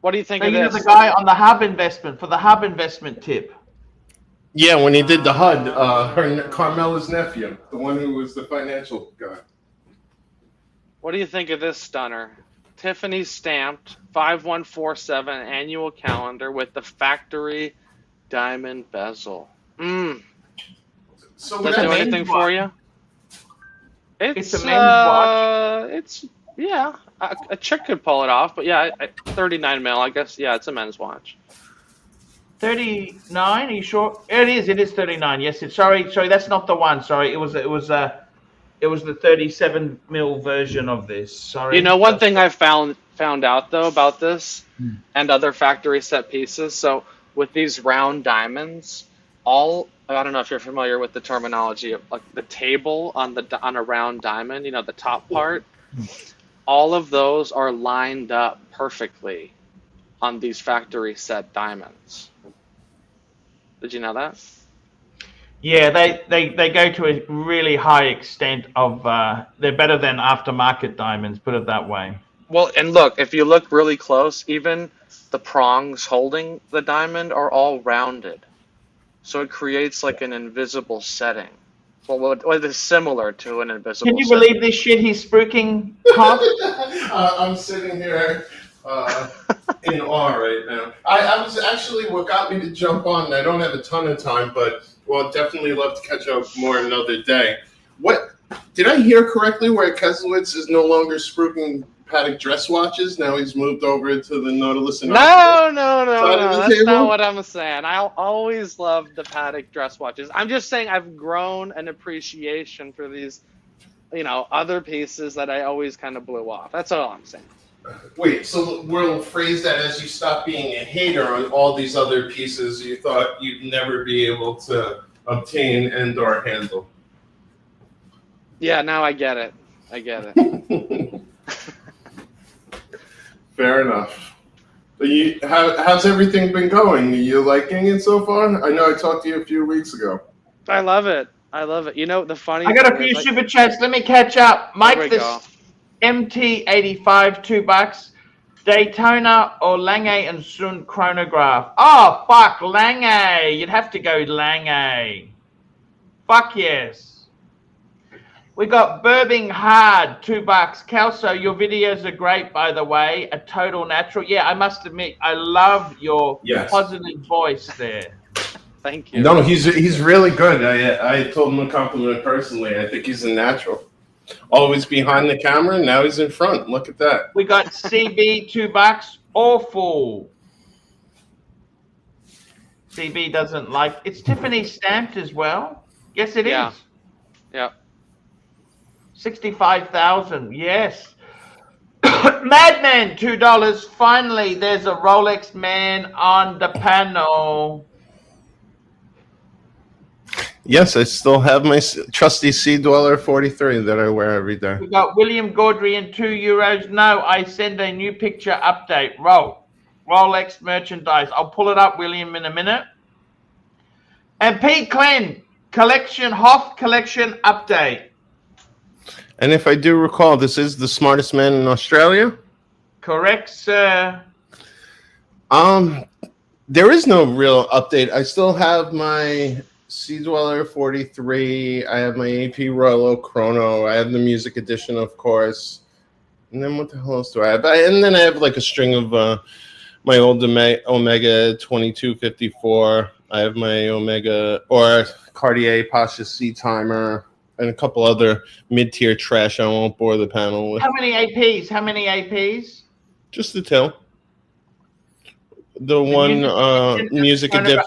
What do you think So of you're this? the guy on the hub investment, for the hub investment tip. Yeah, when he did the HUD, Carmela's nephew, the one who was the financial guy. What do you think of this stunner? Tiffany stamped 5147 annual calendar with the factory diamond bezel. So Does that do anything for you? It's a men's watch. It's a chick could pull it off, but yeah, 39 mil. I guess it's a men's watch. 39? Are you sure? It is 39. Yes, it's sorry, that's not the one. Sorry, it was the 37 mil version of this. Sorry. You know, one thing I found out though about this and other factory set pieces. So with these round diamonds, I don't know if you're familiar with the terminology of like the table on a round diamond. You know, the top part. All of those are lined up perfectly on these factory set diamonds. Did you know that? Yeah, they go to a really high extent of they're better than aftermarket diamonds, put it that way. Well, and look, if you look really close, even the prongs holding the diamond are all rounded. So it creates like an invisible setting. Well, what is similar to an invisible Can you setting. believe this shit he's spruiking, Hoff? I'm sitting here in awe right now. I was actually, what got me to jump on, and I don't have a ton of time, but well, definitely love to catch up more another day. What did I hear correctly where Keselowitz is no longer spruiking Patek dress watches? Now he's moved over to the Nautilus and No. That's table? not what I'm saying. I always loved the Patek dress watches. I'm just saying I've grown an appreciation for these, other pieces that I always kind of blew off. That's all I'm saying. Wait, so we'll phrase that as you stop being a hater on all these other pieces you thought you'd never be able to obtain and or handle. Yeah, now I get it. Fair enough. But how's everything been going? Are you liking it so far? I know I talked to you a few weeks ago. I love it. The funny I got a thing few is, super chats. Let me catch up. Mike, we this go. MT85, $2. Daytona or Lange and Sund chronograph? Oh, fuck, Lange. You'd have to go Lange. Fuck yes. We got Burbing Hard, $2. Kelso, your videos are great, by the way. A total natural. Yeah, I must admit, I love your positive voice there. Thank you. No, he's really good. I told him a compliment personally. I think he's a natural. Always behind the camera, now he's in front. Look at that. We got CB, $2. Awful. CB doesn't like. It's Tiffany stamped as well. Yes, it is. Yeah. 65,000. Yes. Madman, $2. Finally, there's a Rolex man on the panel. Yes, I still have my trusty Sea Dweller 43 that I wear every day. We got William Gaudry and €2. No, I send a new picture update. Rolex merchandise. I'll pull it up, William, in a minute. And Pete Glenn, Hoff collection update. And if I do recall, this is the smartest man in Australia? Correct, sir. There is no real update. I still have my Sea Dweller 43. I have my AP Royal Oak Chrono. I have the music edition, of course. And then what the hell else do I have? And then I have like a string of my old Omega 2254. I have my Omega or Cartier Pasha C Timer and a couple other mid-tier trash I won't bore the panel with. How many APs? Just the two. The one music edition.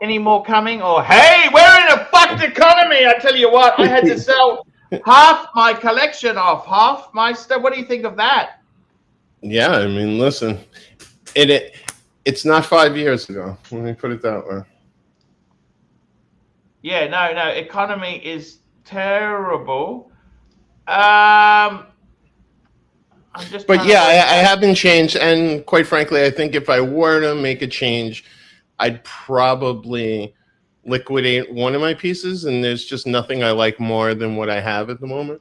Any more coming? Or hey, we're in a fucked economy. I tell you what, I had to sell half my collection off, half my stuff. What do you think of that? Yeah, I mean, listen, it's not 5 years ago. Let me put it that way. Yeah, no, economy is terrible. I haven't changed, and quite frankly, I think if I were to make a change, I'd probably liquidate one of my pieces, and there's just nothing I like more than what I have at the moment.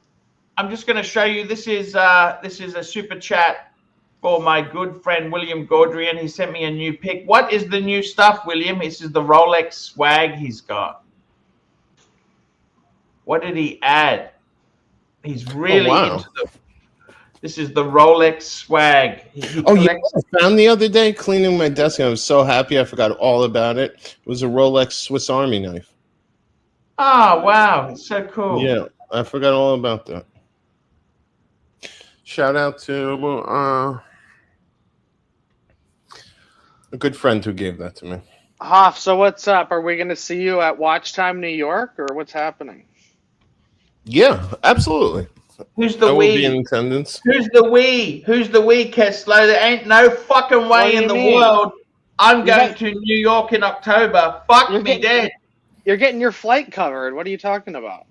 I'm just going to show you. This is a super chat for my good friend William Gaudry, and he sent me a new pic. What is the new stuff, William? This is the Rolex swag he's got. What did he add? He's really into the. This is the Rolex swag. I found the other day cleaning my desk, and I was so happy I forgot all about it. It was a Rolex Swiss Army knife. Oh, wow. It's so cool. Yeah, I forgot all about that. Shout out to a good friend who gave that to me. Hoff, so what's up? Are we going to see you at Watch Time New York, or what's happening? Yeah, absolutely. Who's the I will we? be in attendance. Who's the we? Who's the we, Kessler? There ain't no fucking way in the world I'm going to New York in October. Fuck me dead. You're getting your flight covered. What are you talking about?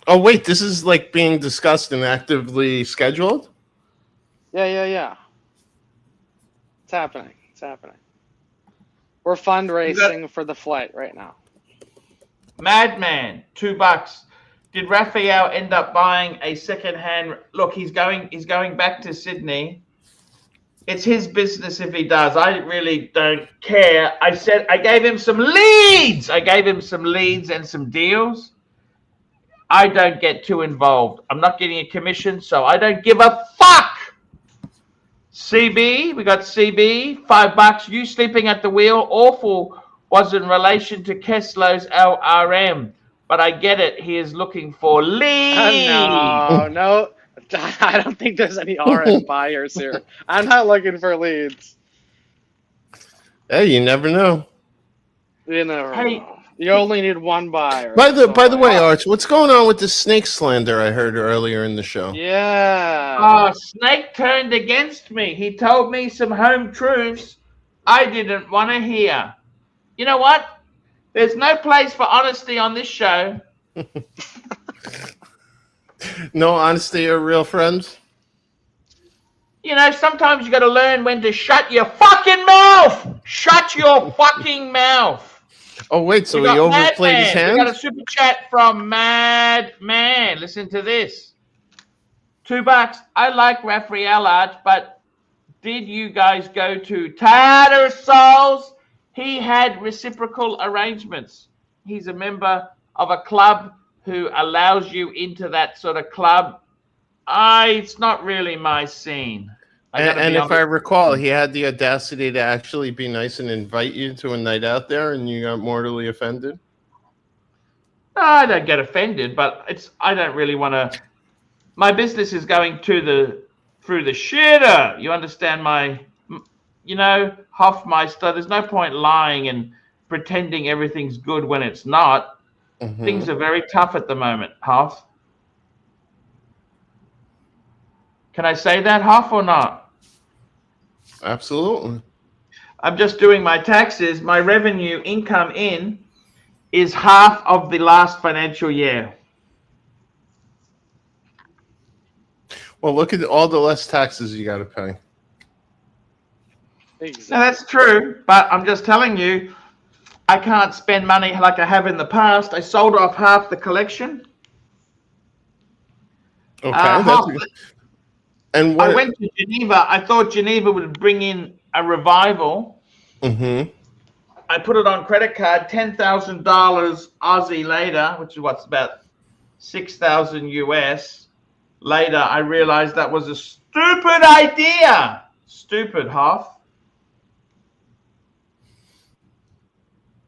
Oh, wait, this is like being discussed and actively scheduled? Yeah. It's happening. We're fundraising for the flight right now. Madman, $2. Did Raphael end up buying a second-hand? Look, he's going back to Sydney. It's his business if he does. I really don't care. I gave him some leads. I gave him some leads and some deals. I don't get too involved. I'm not getting a commission, so I don't give a fuck. CB, we got CB, $5. You sleeping at the wheel, awful, was in relation to Kesslow's LRM. But I get it. He is looking for leads. No. I don't think there's any RM buyers here. I'm not looking for leads. Hey, you never know. You never know. You only need one buyer. By the way, Arch, what's going on with the snake slander I heard earlier in the show? Yeah. Snake turned against me. He told me some home truths I didn't want to hear. You know what? There's no place for honesty on this show. No honesty or real friends? You know, sometimes you got to learn when to shut your fucking mouth. Shut your fucking mouth. Oh, wait, so he overplayed his hand? We got a super chat from Madman. Listen to this. $2. I like Raphael art, but did you guys go to Tattersall's? He had reciprocal arrangements. He's a member of a club who allows you into that sort of club. It's not really my scene. And if I recall, he had the audacity to actually be nice and invite you to a night out there, and you got mortally offended? No, I don't get offended, but I don't really want to. My business is going through the shitter. You understand Hofmeister? There's no point lying and pretending everything's good when it's not. Mm-hmm. Things are very tough at the moment, Hoff. Can I say that, Hoff, or not? Absolutely. I'm just doing my taxes. My revenue income in is half of the last financial year. Well, look at all the less taxes you got to pay. Exactly. Now, that's true, but I'm just telling you, I can't spend money like I have in the past. I sold off half the collection. Okay. And I went to Geneva. I thought Geneva would bring in a revival. Mm-hmm. I put it on credit card, $10,000 Aussie later, which is what's about 6,000 US. Later, I realized that was a stupid idea. Stupid, Hoff.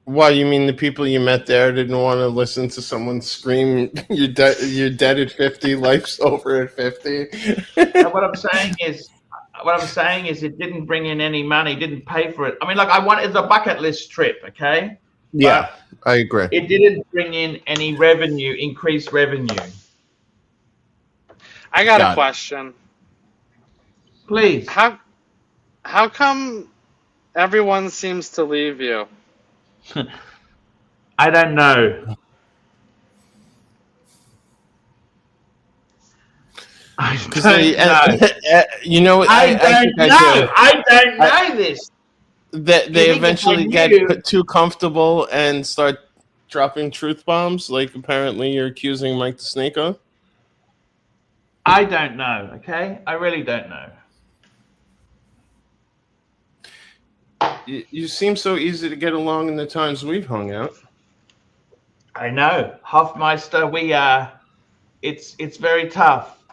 Why, you mean the people you met there didn't want to listen to someone scream, you're dead at 50, life's over at 50? What I'm saying is it didn't bring in any money, didn't pay for it. I mean, it's a bucket list trip, okay? Yeah, but I agree. It didn't bring in any revenue, increased revenue. I got a question. Please. How come everyone seems to leave you? I don't know. I don't know this. They eventually get too comfortable and start dropping truth bombs, like apparently you're accusing Mike the Snake of. I don't know, okay? I really don't know. You seem so easy to get along in the times we've hung out. I know. Hofmeister, it's very tough.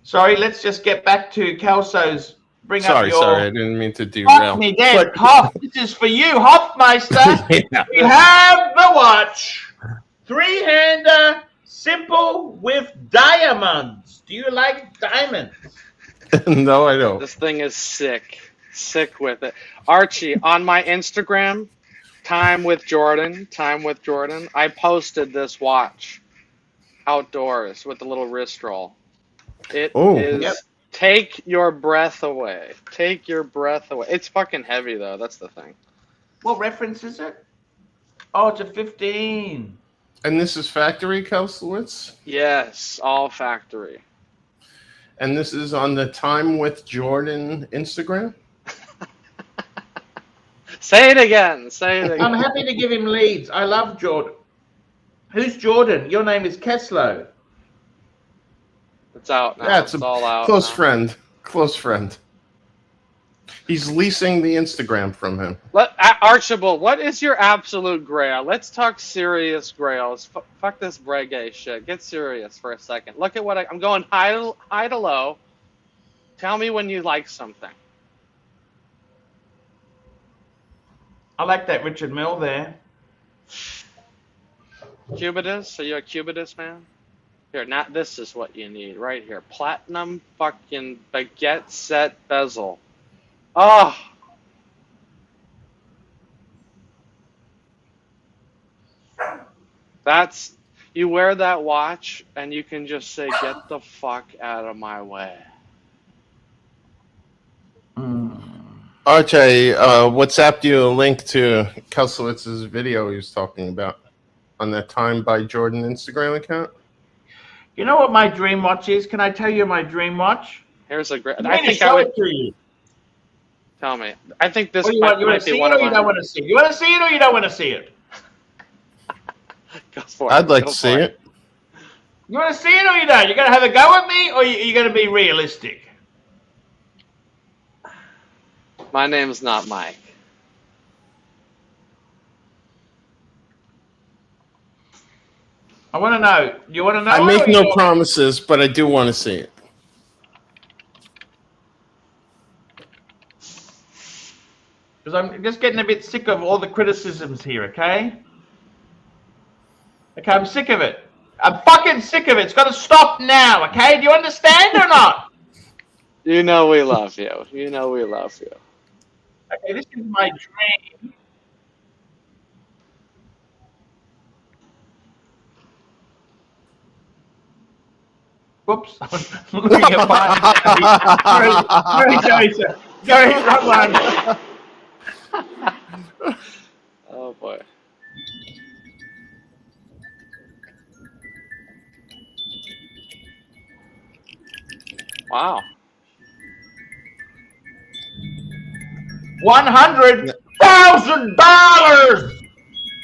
Sorry, let's just get back to Kelso's. Sorry, I didn't mean to derail. Fuck me dead. Hoff, this is for you, Hofmeister. Yeah. We have the watch. 3-hander, simple with diamonds. Do you like diamonds? No, I don't. This thing is sick. Sick with it. Archie, on my Instagram, Time with Jordan, I posted this watch outdoors with the little wrist roll. It is... Yep. Take your breath away. Take your breath away. It's fucking heavy, though. That's the thing. What reference is it? Oh, it's a 15. And this is factory, Kelslowitz? Yes, all factory. And this is on the Time with Jordan Instagram? Say it again. I'm happy to give him leads. I love Jordan. Who's Jordan? Your name is Kesslow. It's out now. Yeah, it's all out. Close friend. He's leasing the Instagram from him. Archibald, what is your absolute grail? Let's talk serious grails. Fuck this Breguet shit. Get serious for a second. Look at what I'm going high to low. Tell me when you like something. I like that Richard Mill there. Cubitus? Are you a Cubitus man? Here, now this is what you need right here. Platinum fucking baguette set bezel. Oh. That's, you wear that watch and you can just say, get the fuck out of my way. Archie, WhatsApped you a link to Kelsowitz's video he was talking about on that Time by Jordan Instagram account. You know what my dream watch is? Can I tell you my dream watch? Here's a great. I think I would. It to you. Tell me. I think this you might want to be see one it, of or you don't want to see it? You want to see it, or you don't want to see it? Go for it. I'd like to see it. You want to see it, or you don't? You gonna have a go at me, or you gonna be realistic? My name's not Mike. I want to know. You want to know? I make no promises, but I do want to see it. Because I'm just getting a bit sick of all the criticisms here, okay? Okay, I'm sick of it. I'm fucking sick of it. It's got to stop now, okay? Do you understand or not? You know we love you. You know we love you. Okay, this is my dream. Whoops. I'm looking at mine. Sorry, wrong one. Oh, boy. Wow. $100,000.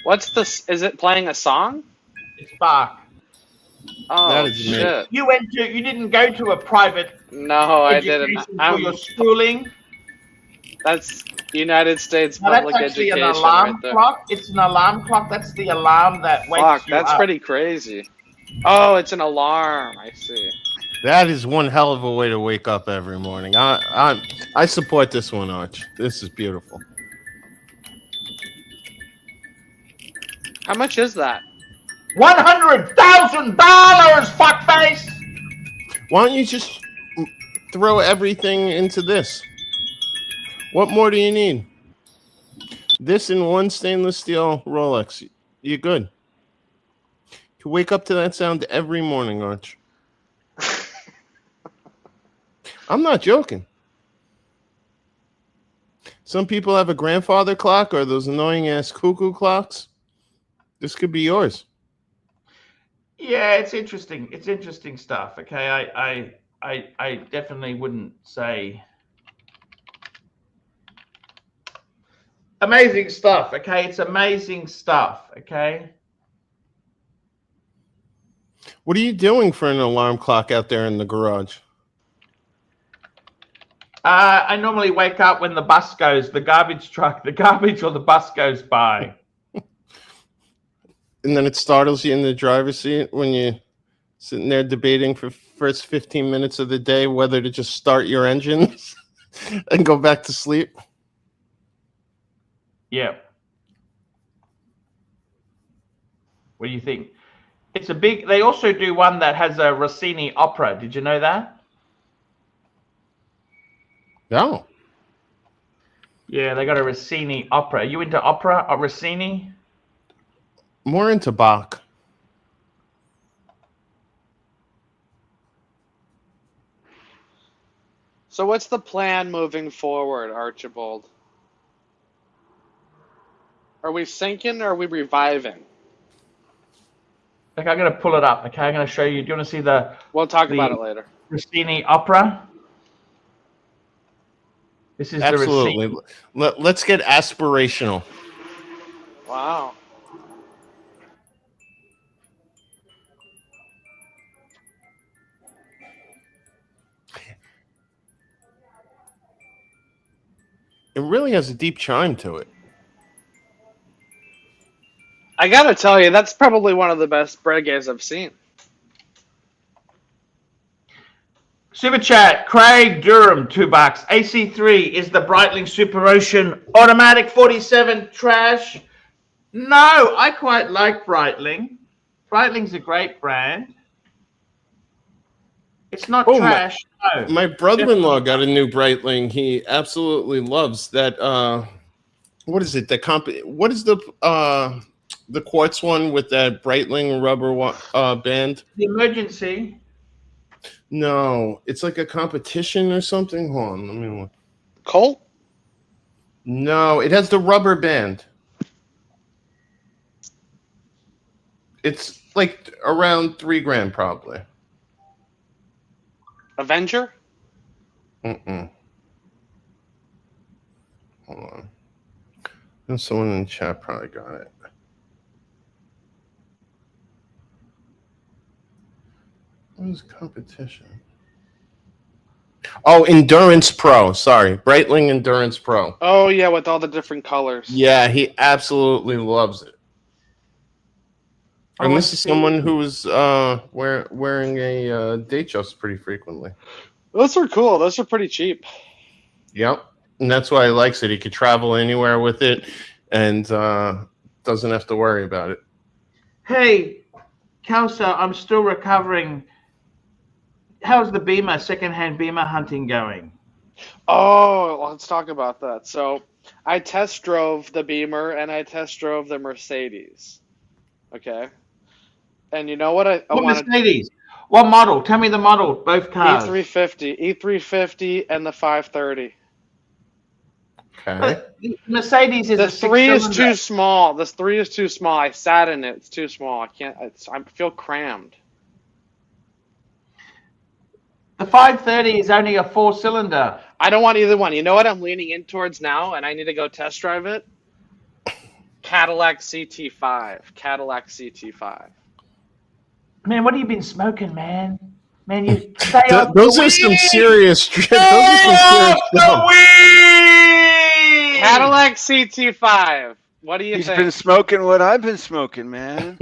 What's this? Is it playing a song? It's Spark. Oh, That is shit. You didn't go to a private No, I didn't. education for your schooling. That's United States No, public that's actually education an alarm right there. clock. It's an alarm clock. That's the alarm that wakes Fuck, you that's up. pretty crazy. Oh, it's an alarm. I see. That is one hell of a way to wake up every morning. I support this one, Arch. This is beautiful. How much is that? $100,000, fuckface. Why don't you just throw everything into this? What more do you need? This in one stainless steel Rolex. You're good. You wake up to that sound every morning, Arch. I'm not joking. Some people have a grandfather clock or those annoying ass cuckoo clocks. This could be yours. Yeah, it's interesting. It's interesting stuff. Okay, I definitely wouldn't say amazing stuff. Okay, it's amazing stuff. Okay. What are you doing for an alarm clock out there in the garage? I normally wake up when the bus goes, the garbage or the bus goes by. And then it startles you in the driver's seat when you're sitting there debating for first 15 minutes of the day whether to just start your engines and go back to sleep. Yeah. What do you think? It's a big. They also do one that has a Rossini opera. Did you know that? No. Yeah, they got a Rossini opera. Are you into opera or Rossini? More into Bach. So what's the plan moving forward, Archibald? Are we sinking or are we reviving? Okay, I'm going to pull it up. Okay, I'm going to show you. Do you want to see the... We'll talk about it later. Rossini opera? This is Absolutely. the Rossini. Let's get aspirational. Wow. really has a deep chime to it. I gotta tell you, that's probably one of the best Breguets I've seen. Super chat, Craig Durham, $2. AC3 is the Breitling Super Ocean Automatic 47 trash. No, I quite like Breitling. Breitling's a great brand. It's not trash. No. My brother-in-law got a new Breitling. He absolutely loves that. What is it? What is the quartz one with that Breitling rubber band? The Emergency. No, it's like a competition or something. Hold on, let me look. Colt? No, it has the rubber band. It's like around $3,000 probably. Avenger? Hold on. There's someone in the chat probably got it. What is competition? Oh, Endurance Pro. Sorry, Breitling Endurance Pro. Oh yeah, with all the different colors. Yeah, he absolutely loves it. And this is someone who was wearing a Datejust pretty frequently. Those are cool. Those are pretty cheap. Yep, and that's why he likes it. He could travel anywhere with it, and doesn't have to worry about it. Hey, Kelsa, I'm still recovering. How's the Beamer, secondhand Beamer hunting going? Oh, let's talk about that. So I test drove the Beamer and I test drove the Mercedes. Okay. And you know what What Mercedes? What model? Tell me the model, both cars. E350 and the 530. Okay. The Mercedes is the a 3 is six-cylinder. too small. This 3 is too small. I sat in it. It's too small. I can't. I feel crammed. The 530 is only a 4-cylinder. I don't want either one. You know what I'm leaning in towards now, and I need to go test drive it? Cadillac CT5. Cadillac CT5. Man, what have you been smoking, man? Man, you stay up. Those are some serious. Cadillac CT5. What do you He's think? been smoking what I've been smoking, man.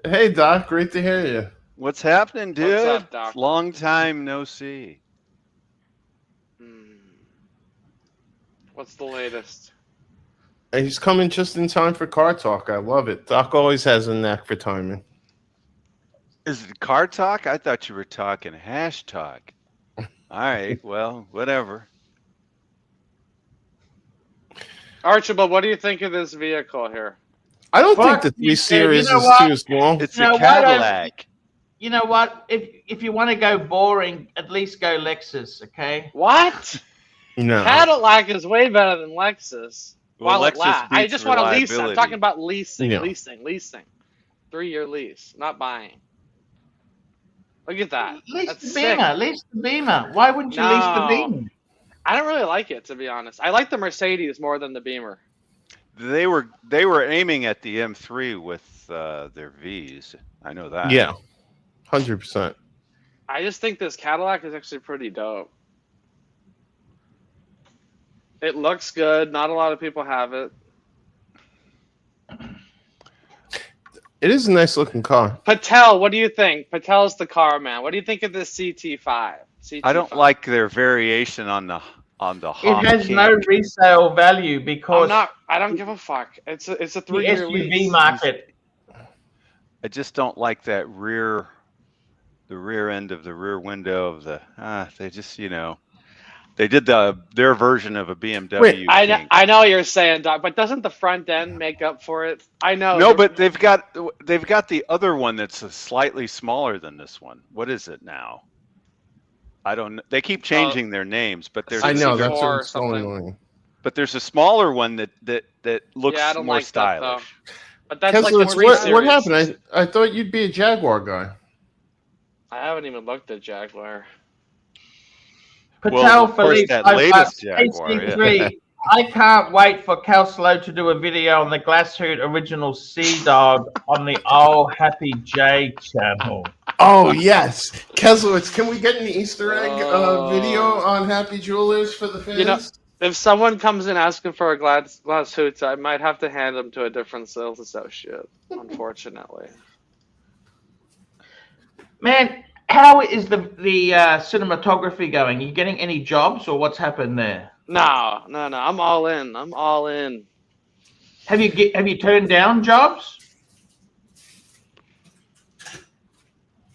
Hey, Doc. Great to hear you. What's happening, dude? What's up, Doc? Long time no see. What's the latest? He's coming just in time for car talk. I love it. Doc always has a knack for timing. Is it car talk? I thought you were talking hash talk. All right, well, whatever. Archibald, what do you think of this vehicle here? I don't Fuck think the you, 3 Series you know is what? too small. It's You know, a why don't- Cadillac. You know what? If you want to go boring, at least go Lexus, okay? What? No. Cadillac is way better than Lexus. Well, While it Lexus lasts. I beats just want to lease it. I'm reliability. talking about leasing, Yeah. leasing. 3-year lease, not buying. Look at that. Lease That's the sick. Beamer. Lease the Beamer. Why wouldn't you lease the No. Beamer? I don't really like it, to be honest. I like the Mercedes more than the Beamer. They were aiming at the M3 with their Vs. I know that. Yeah. 100%. I just think this Cadillac is actually pretty dope. It looks good. Not a lot of people have it. It is a nice looking car. Patel, what do you think? Patel's the car man. What do you think of this CT5? I don't like their variation on the It has no resale value because I don't give a fuck. It's a the 3-year SUV lease. market. I just don't like that the rear end of the rear window of the. They just they did their version of a BMW. Wait, I know what you're saying, Doc, but doesn't the front end make up for it? I know. No, but they've got the other one that's slightly smaller than this one. What is it now? I don't know. They keep changing their names, but there's I know, C4 that's or what's so something. annoying. but there's a smaller one that looks Yeah, I don't more like that, though. stylish. But that's Kessler, like what 3 Series. happened? I thought you'd be a Jaguar guy. I haven't even looked at Jaguar. Patel Well, of course, Philippe, that I've latest got Jaguar, AC3. yeah. I can't wait for Calslow to do a video on the Glass Hood original Sea Dog on the old Happy J channel. Oh yes, Keslowitz. Can we get an Easter egg video on Happy Jewelers for the fans? You know, If someone comes in asking for a glass hoot, I might have to hand them to a different sales associate, unfortunately. Man, how is the cinematography going? Are you getting any jobs, or what's happened there? No. I'm all in. I'm all in. Have you turned down jobs?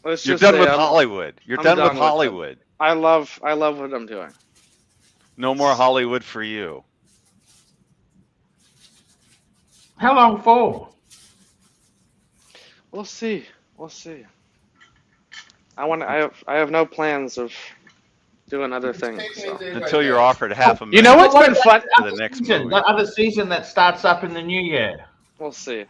You're done with Hollywood. You're done with Hollywood. I love what I'm doing. No more Hollywood for you. How long for? We'll see. I have no plans of doing other things. So. Until you're offered $500,000. You know what's been fun? For the next movie. The other season that starts up in the new year. We'll see.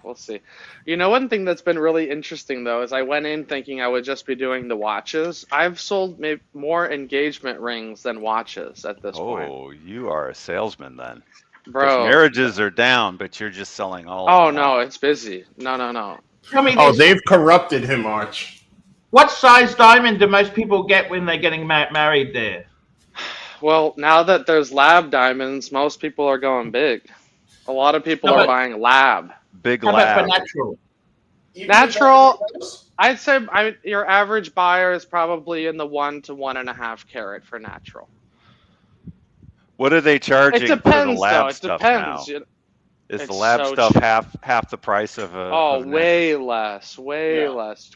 You know, one thing that's been really interesting, though, is I went in thinking I would just be doing the watches. I've sold maybe more engagement rings than watches at this point. Oh, you are a salesman then. Bro. Marriages are down, but you're just selling all of them. No, it's busy. No. Tell me this. They've corrupted him, Arch. What size diamond do most people get when they're getting married there? Well, now that there's lab diamonds, most people are going big. A lot of people are buying lab. Big How lab. about for natural? Natural, I'd say your average buyer is probably in the 1 to 1.5 carat for natural. What are they charging it depends, for the lab though. It stuff depends. now? Is the lab stuff half the price of a? Oh, way less.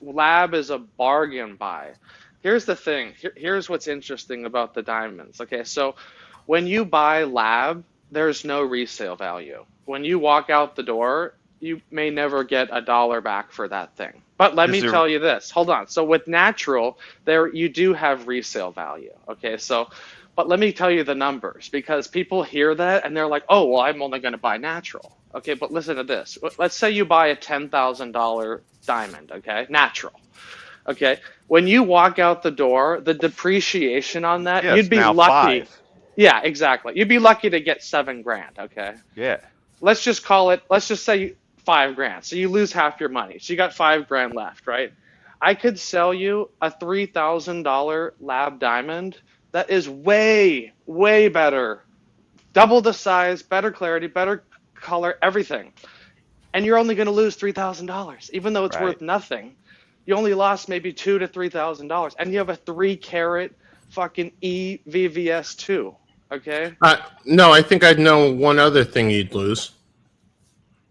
Lab is a bargain buy. Here's the thing. Here's what's interesting about the diamonds. Okay, so when you buy lab, there's no resale value. When you walk out the door, you may never get $1 back for that thing. But let me tell you this. Hold on. So with natural, you do have resale value. Okay, so, but let me tell you the numbers, because people hear that and they're like, oh, well, I'm only going to buy natural. Okay, but listen to this. Let's say you buy a $10,000 diamond, okay, natural. Okay, when you walk out the door, the depreciation on that, you'd be lucky. 5. Yeah, exactly. You'd be lucky to get $7,000, okay? Yeah. Let's just say $5,000. So you lose half your money. So you got $5,000 left, right? I could sell you a $3,000 lab diamond that is way, way better. Double the size, better clarity, better color, everything. And you're only going to lose $3,000, even though it's worth nothing. You only lost maybe $2,000 to $3,000, and you have a 3-carat fucking EVVS2. Okay. No, I think I'd know one other thing you'd lose.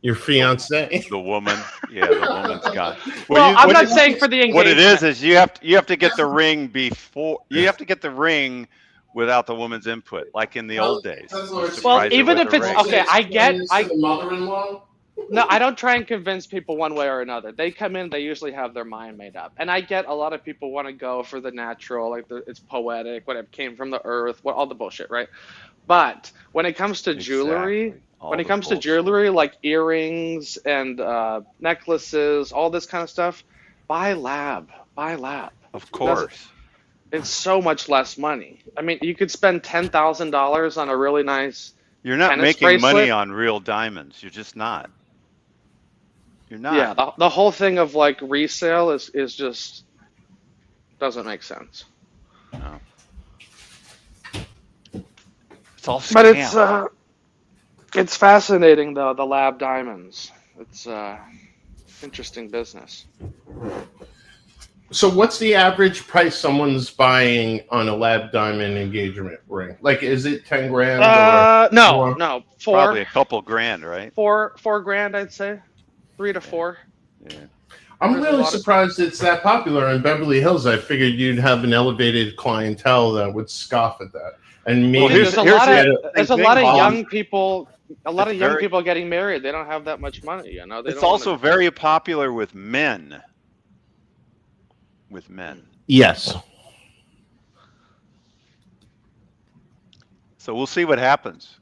Your fiance. The woman. Yeah, the woman's got. Well, I'm not saying for the engagement. What it is you have to get the ring before. You have to get the ring without the woman's input, like in the old days. Well, even if it's okay, The mother-in-law. No, I don't try and convince people one way or another. They come in, they usually have their mind made up. And I get a lot of people want to go for the natural, like it's poetic, whatever came from the earth, all the bullshit, right? But when it comes to jewelry, like earrings and necklaces, all this kind of stuff, buy lab. Of course. It's so much less money. I mean, you could spend $10,000 on a really nice You're not tennis making bracelet. money on real diamonds. You're just not. You're not. Yeah, the whole thing of like resale is just doesn't make sense. No. It's all scam. But it's fascinating though, the lab diamonds. It's interesting business. So what's the average price someone's buying on a lab diamond engagement ring? Like, is it $10,000? No, Probably a couple grand, right? $4,000, I'd say, 3 to 4. Yeah. I'm really surprised it's that popular in Beverly Hills. I figured you'd have an elevated clientele that would scoff at that. And maybe there's a lot of young people. A lot of young people getting married. They don't have that much money, you know. It's also very popular with men. Yes. So we'll see what happens.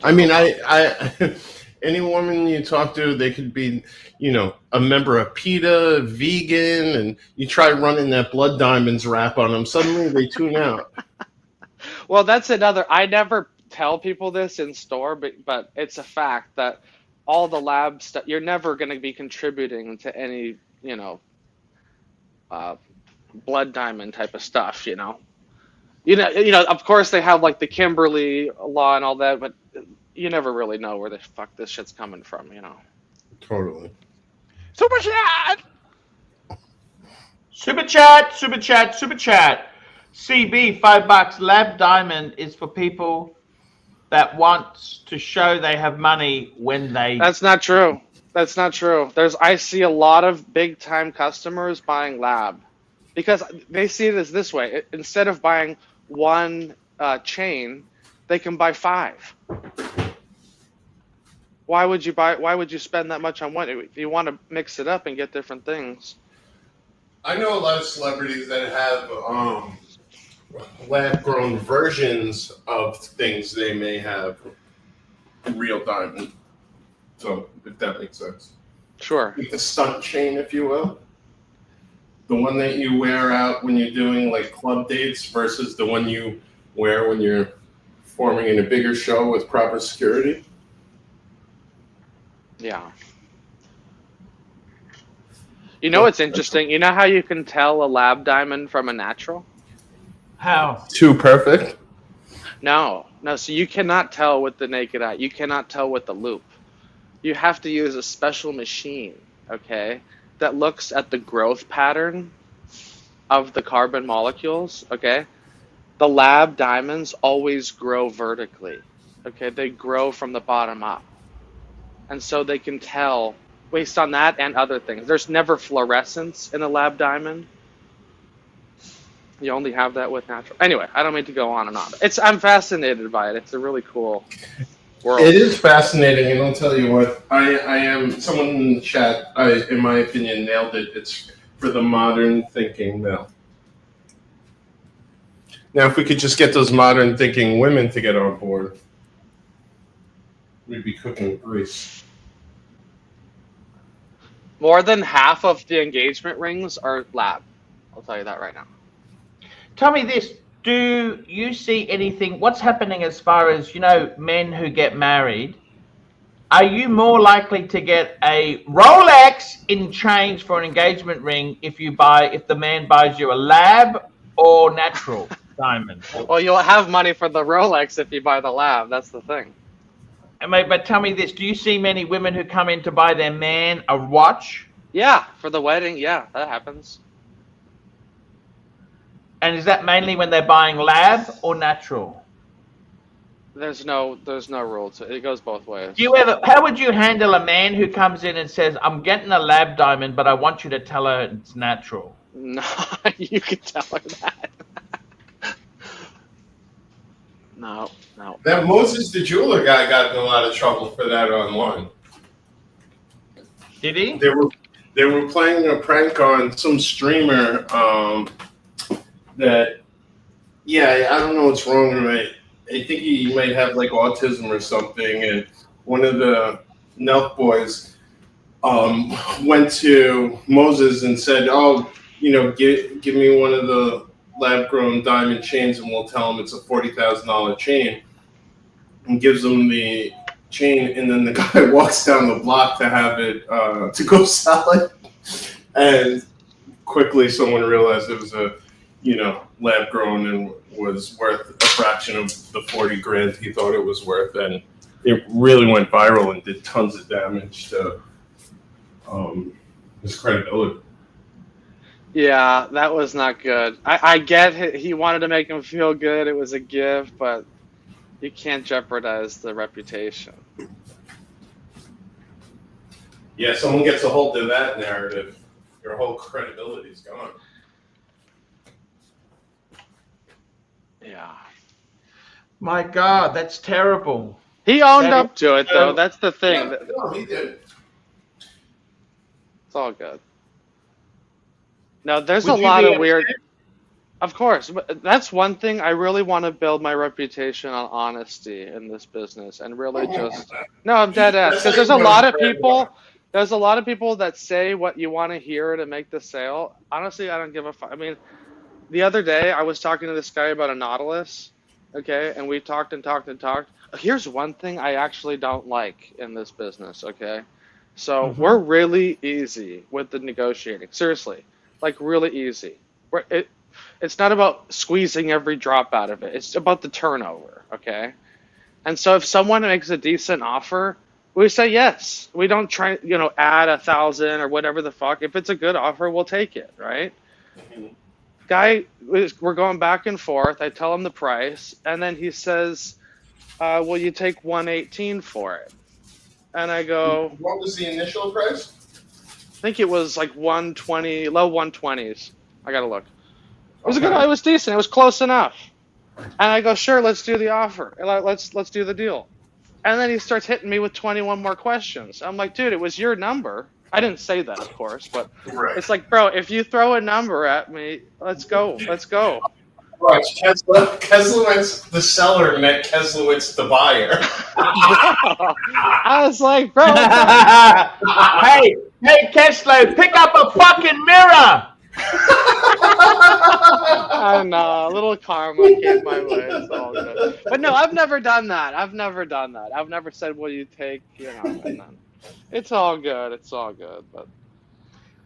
I mean, I any woman you talk to, they could be, a member of PETA, vegan, and you try running that blood diamonds wrap on them, suddenly they tune out. Well, that's another. I never tell people this in store, but it's a fact that all the lab stuff, you're never going to be contributing to any, blood diamond type of stuff, Of course they have like the Kimberly law and all that, but you never really know where the fuck this shit's coming from, Totally. Super chat. Super chat, super chat, super chat. CB, $5. Lab diamond is for people that want to show they have money when they. That's not true. That's not true. I see a lot of big time customers buying lab because they see it as this way. Instead of buying one chain, they can buy 5. Why would you spend that much on one? If you want to mix it up and get different things. I know a lot of celebrities that have lab-grown versions of things they may have real diamond. So, if that makes sense. Sure. Like the stunt chain, if you will. The one that you wear out when you're doing like club dates versus the one you wear when you're performing in a bigger show with proper security. Yeah. You know what's interesting? You know how you can tell a lab diamond from a natural? How? Too perfect? No. So you cannot tell with the naked eye. You cannot tell with the loop. You have to use a special machine, okay, that looks at the growth pattern of the carbon molecules, okay? The lab diamonds always grow vertically, okay? They grow from the bottom up. And so they can tell based on that and other things. There's never fluorescence in a lab diamond. You only have that with natural. Anyway, I don't mean to go on and on. I'm fascinated by it. It's a really cool world. It is fascinating, and I'll tell you what, I am, someone in the chat, in my opinion, nailed it. It's for the modern thinking now. Now, if we could just get those modern thinking women to get on board, we'd be cooking grease. More than half of the engagement rings are lab. I'll tell you that right now. Tell me this. Do you see anything? What's happening as far as, men who get married? Are you more likely to get a Rolex in change for an engagement ring if the man buys you a lab or natural diamond? Well, you'll have money for the Rolex if you buy the lab. That's the thing. But tell me this. Do you see many women who come in to buy their man a watch? Yeah, for the wedding. Yeah, that happens. And is that mainly when they're buying lab or natural? There's no rule to it. It goes both ways. How would you handle a man who comes in and says, "I'm getting a lab diamond, but I want you to tell her it's natural"? No, you can tell her that. No. That Moses the jeweler guy got in a lot of trouble for that online. Did he? They were playing a prank on some streamer. I don't know what's wrong with him. I think he might have like autism or something. And one of the Nelk boys went to Moses and said, "Oh, give me one of the lab-grown diamond chains, and we'll tell him it's a $40,000 chain." And gives him the chain, and then the guy walks down the block to have it to go sell it. And quickly, someone realized it was a lab grown and was worth a fraction of the 40 grand he thought it was worth, and it really went viral and did tons of damage to his credibility. Yeah, that was not good. I get it. He wanted to make him feel good. It was a gift, but you can't jeopardize the reputation. Yeah, someone gets a hold of that narrative, your whole credibility is gone. Yeah. My God, that's terrible. He owned up to it, though. That's the thing. Yeah, no, he did. It's all good. No, there's a lot of weird. Of course, but that's one thing. I really want to build my reputation on honesty in this business, and really just no, I'm dead ass, because there's a lot of people. There's a lot of people that say what you want to hear to make the sale. Honestly, I don't give a fuck. I mean, the other day I was talking to this guy about a Nautilus, okay, and we talked and talked and talked. Here's one thing I actually don't like in this business, okay? So we're really easy with the negotiating. Seriously, like really easy. It's not about squeezing every drop out of it. It's about the turnover, okay? And so if someone makes a decent offer, we say yes. We don't try, add 1,000 or whatever the fuck. If it's a good offer, we'll take it, right? Guy, we're going back and forth. I tell him the price, and then he says, "Will you take 118 for it?" And I go, "What was the initial price?" I think it was like 120, low 120s. I gotta look. It was a good. It was decent. It was close enough. And I go, "Sure, let's do the offer. Let's do the deal." And then he starts hitting me with 21 more questions. I'm like, "Dude, it was your number." I didn't say that, of course, but It's like, bro, if you throw a number at me, let's go. Right, Keslowitz the seller met Keslowitz the buyer. I was like, bro. hey, Keslow, pick up a fucking mirror. And a little karma came my way. It's all good. But no, I've never done that. I've never said, "Will you take?" And then it's all good. But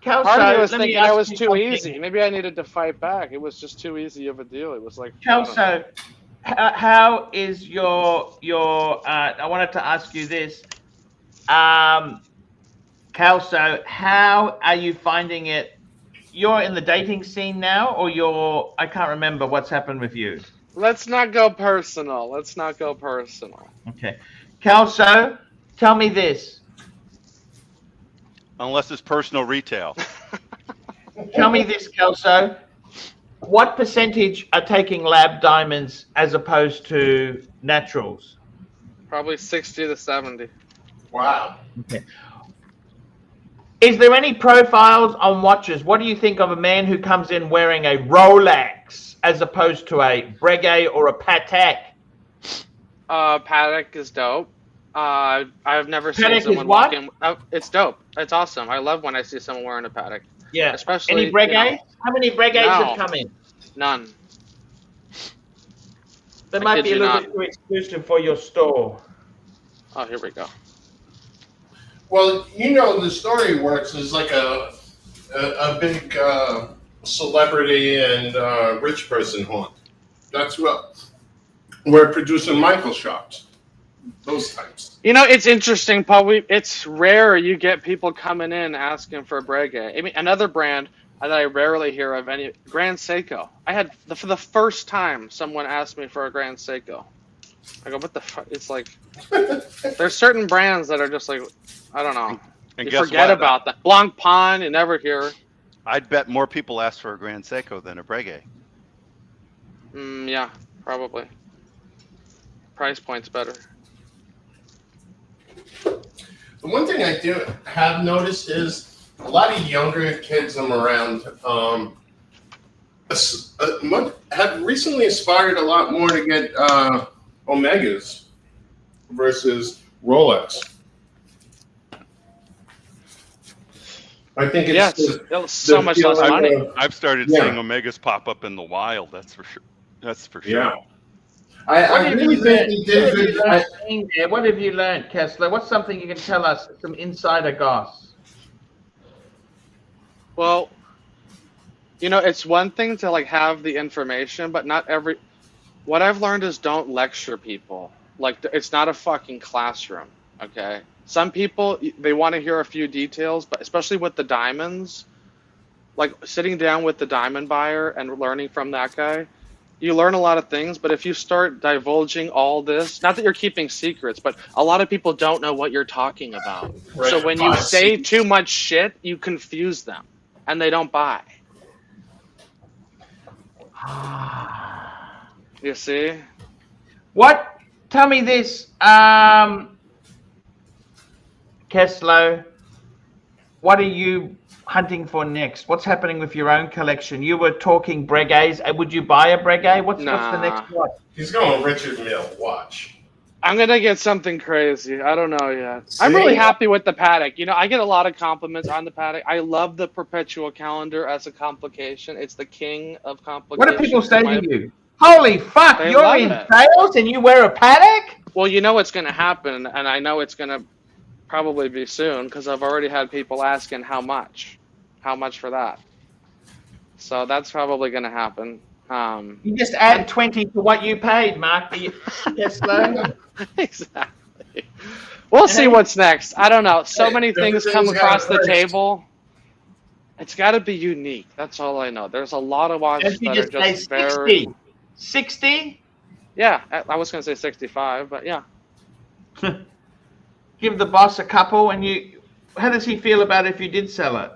part of me was thinking I was too easy. Maybe I needed to fight back. It was just too easy of a deal. It was like. Kelso, how is your? I wanted to ask you this. Kelso, how are you finding it? You're in the dating scene now, or I can't remember what's happened with you. Let's not go personal. Okay. Kelso, tell me this. Unless it's personal retail. Tell me this, Kelso. What percentage are taking lab diamonds as opposed to naturals? Probably 60 to 70. Wow. Okay. Is there any profiles on watches? What do you think of a man who comes in wearing a Rolex as opposed to a Breguet or a Patek? Patek is dope. I've never seen Patek someone is what? walk in. It's dope. It's awesome. I love when I see someone wearing a Patek. Yeah. Especially. Any Breguet? How many Breguets have come in? None. They might be a little bit too exclusive for your store. Oh, here we go. Well, the story works is like a big celebrity and rich person haunt. That's where producer Michael shops. Those types. It's interesting, Paul. It's rare you get people coming in asking for a Breguet. I mean, another brand that I rarely hear of Grand Seiko. I had for the first time someone asked me for a Grand Seiko. I go, what the fuck? It's like there's certain brands that are just like, I don't know. And you forget about that. Blanc Pawn, you never hear. I'd bet more people ask for a Grand Seiko than a Breguet. Yeah, probably. Price point's better. The one thing I do have noticed is a lot of younger kids I'm around have recently aspired a lot more to get Omegas versus Rolex. I think it's so much less money. I've started seeing Omegas pop up in the wild. That's for sure. Yeah. I really think he did good. What have you learned, Kessler? What's something you can tell us, some insider goss? Well, it's one thing to have the information, but not every. What I've learned is don't lecture people. It's not a fucking classroom, okay? Some people, they want to hear a few details, but especially with the diamonds, sitting down with the diamond buyer and learning from that guy, you learn a lot of things, but if you start divulging all this, not that you're keeping secrets, but a lot of people don't know what you're talking about. Right. So when you say too much shit, you confuse them, and they don't buy. You see? What? Tell me this, Keslow. What are you hunting for next? What's happening with your own collection? You were talking Breguets. Would you buy a Breguet? What's the next one? He's going Richard Mille. Watch. I'm gonna get something crazy. I don't know yet. See? I'm really happy with the Patek. I get a lot of compliments on the Patek. I love the perpetual calendar as a complication. It's the king of complications. What do people say to you? Holy fuck, you're in sales and you wear a Patek? Well, you know what's gonna happen, and I know it's gonna probably be soon because I've already had people asking how much for that. So that's probably going to happen. You just add 20 to what you paid, Mark. Tesla. Exactly. We'll see what's next. I don't know. So many things come across the table. It's got to be unique. That's all I know. There's a lot of watches that are just very... 60? Yeah, I was going to say 65, but yeah. Give the boss a couple, and you... How does he feel about it if you did sell it?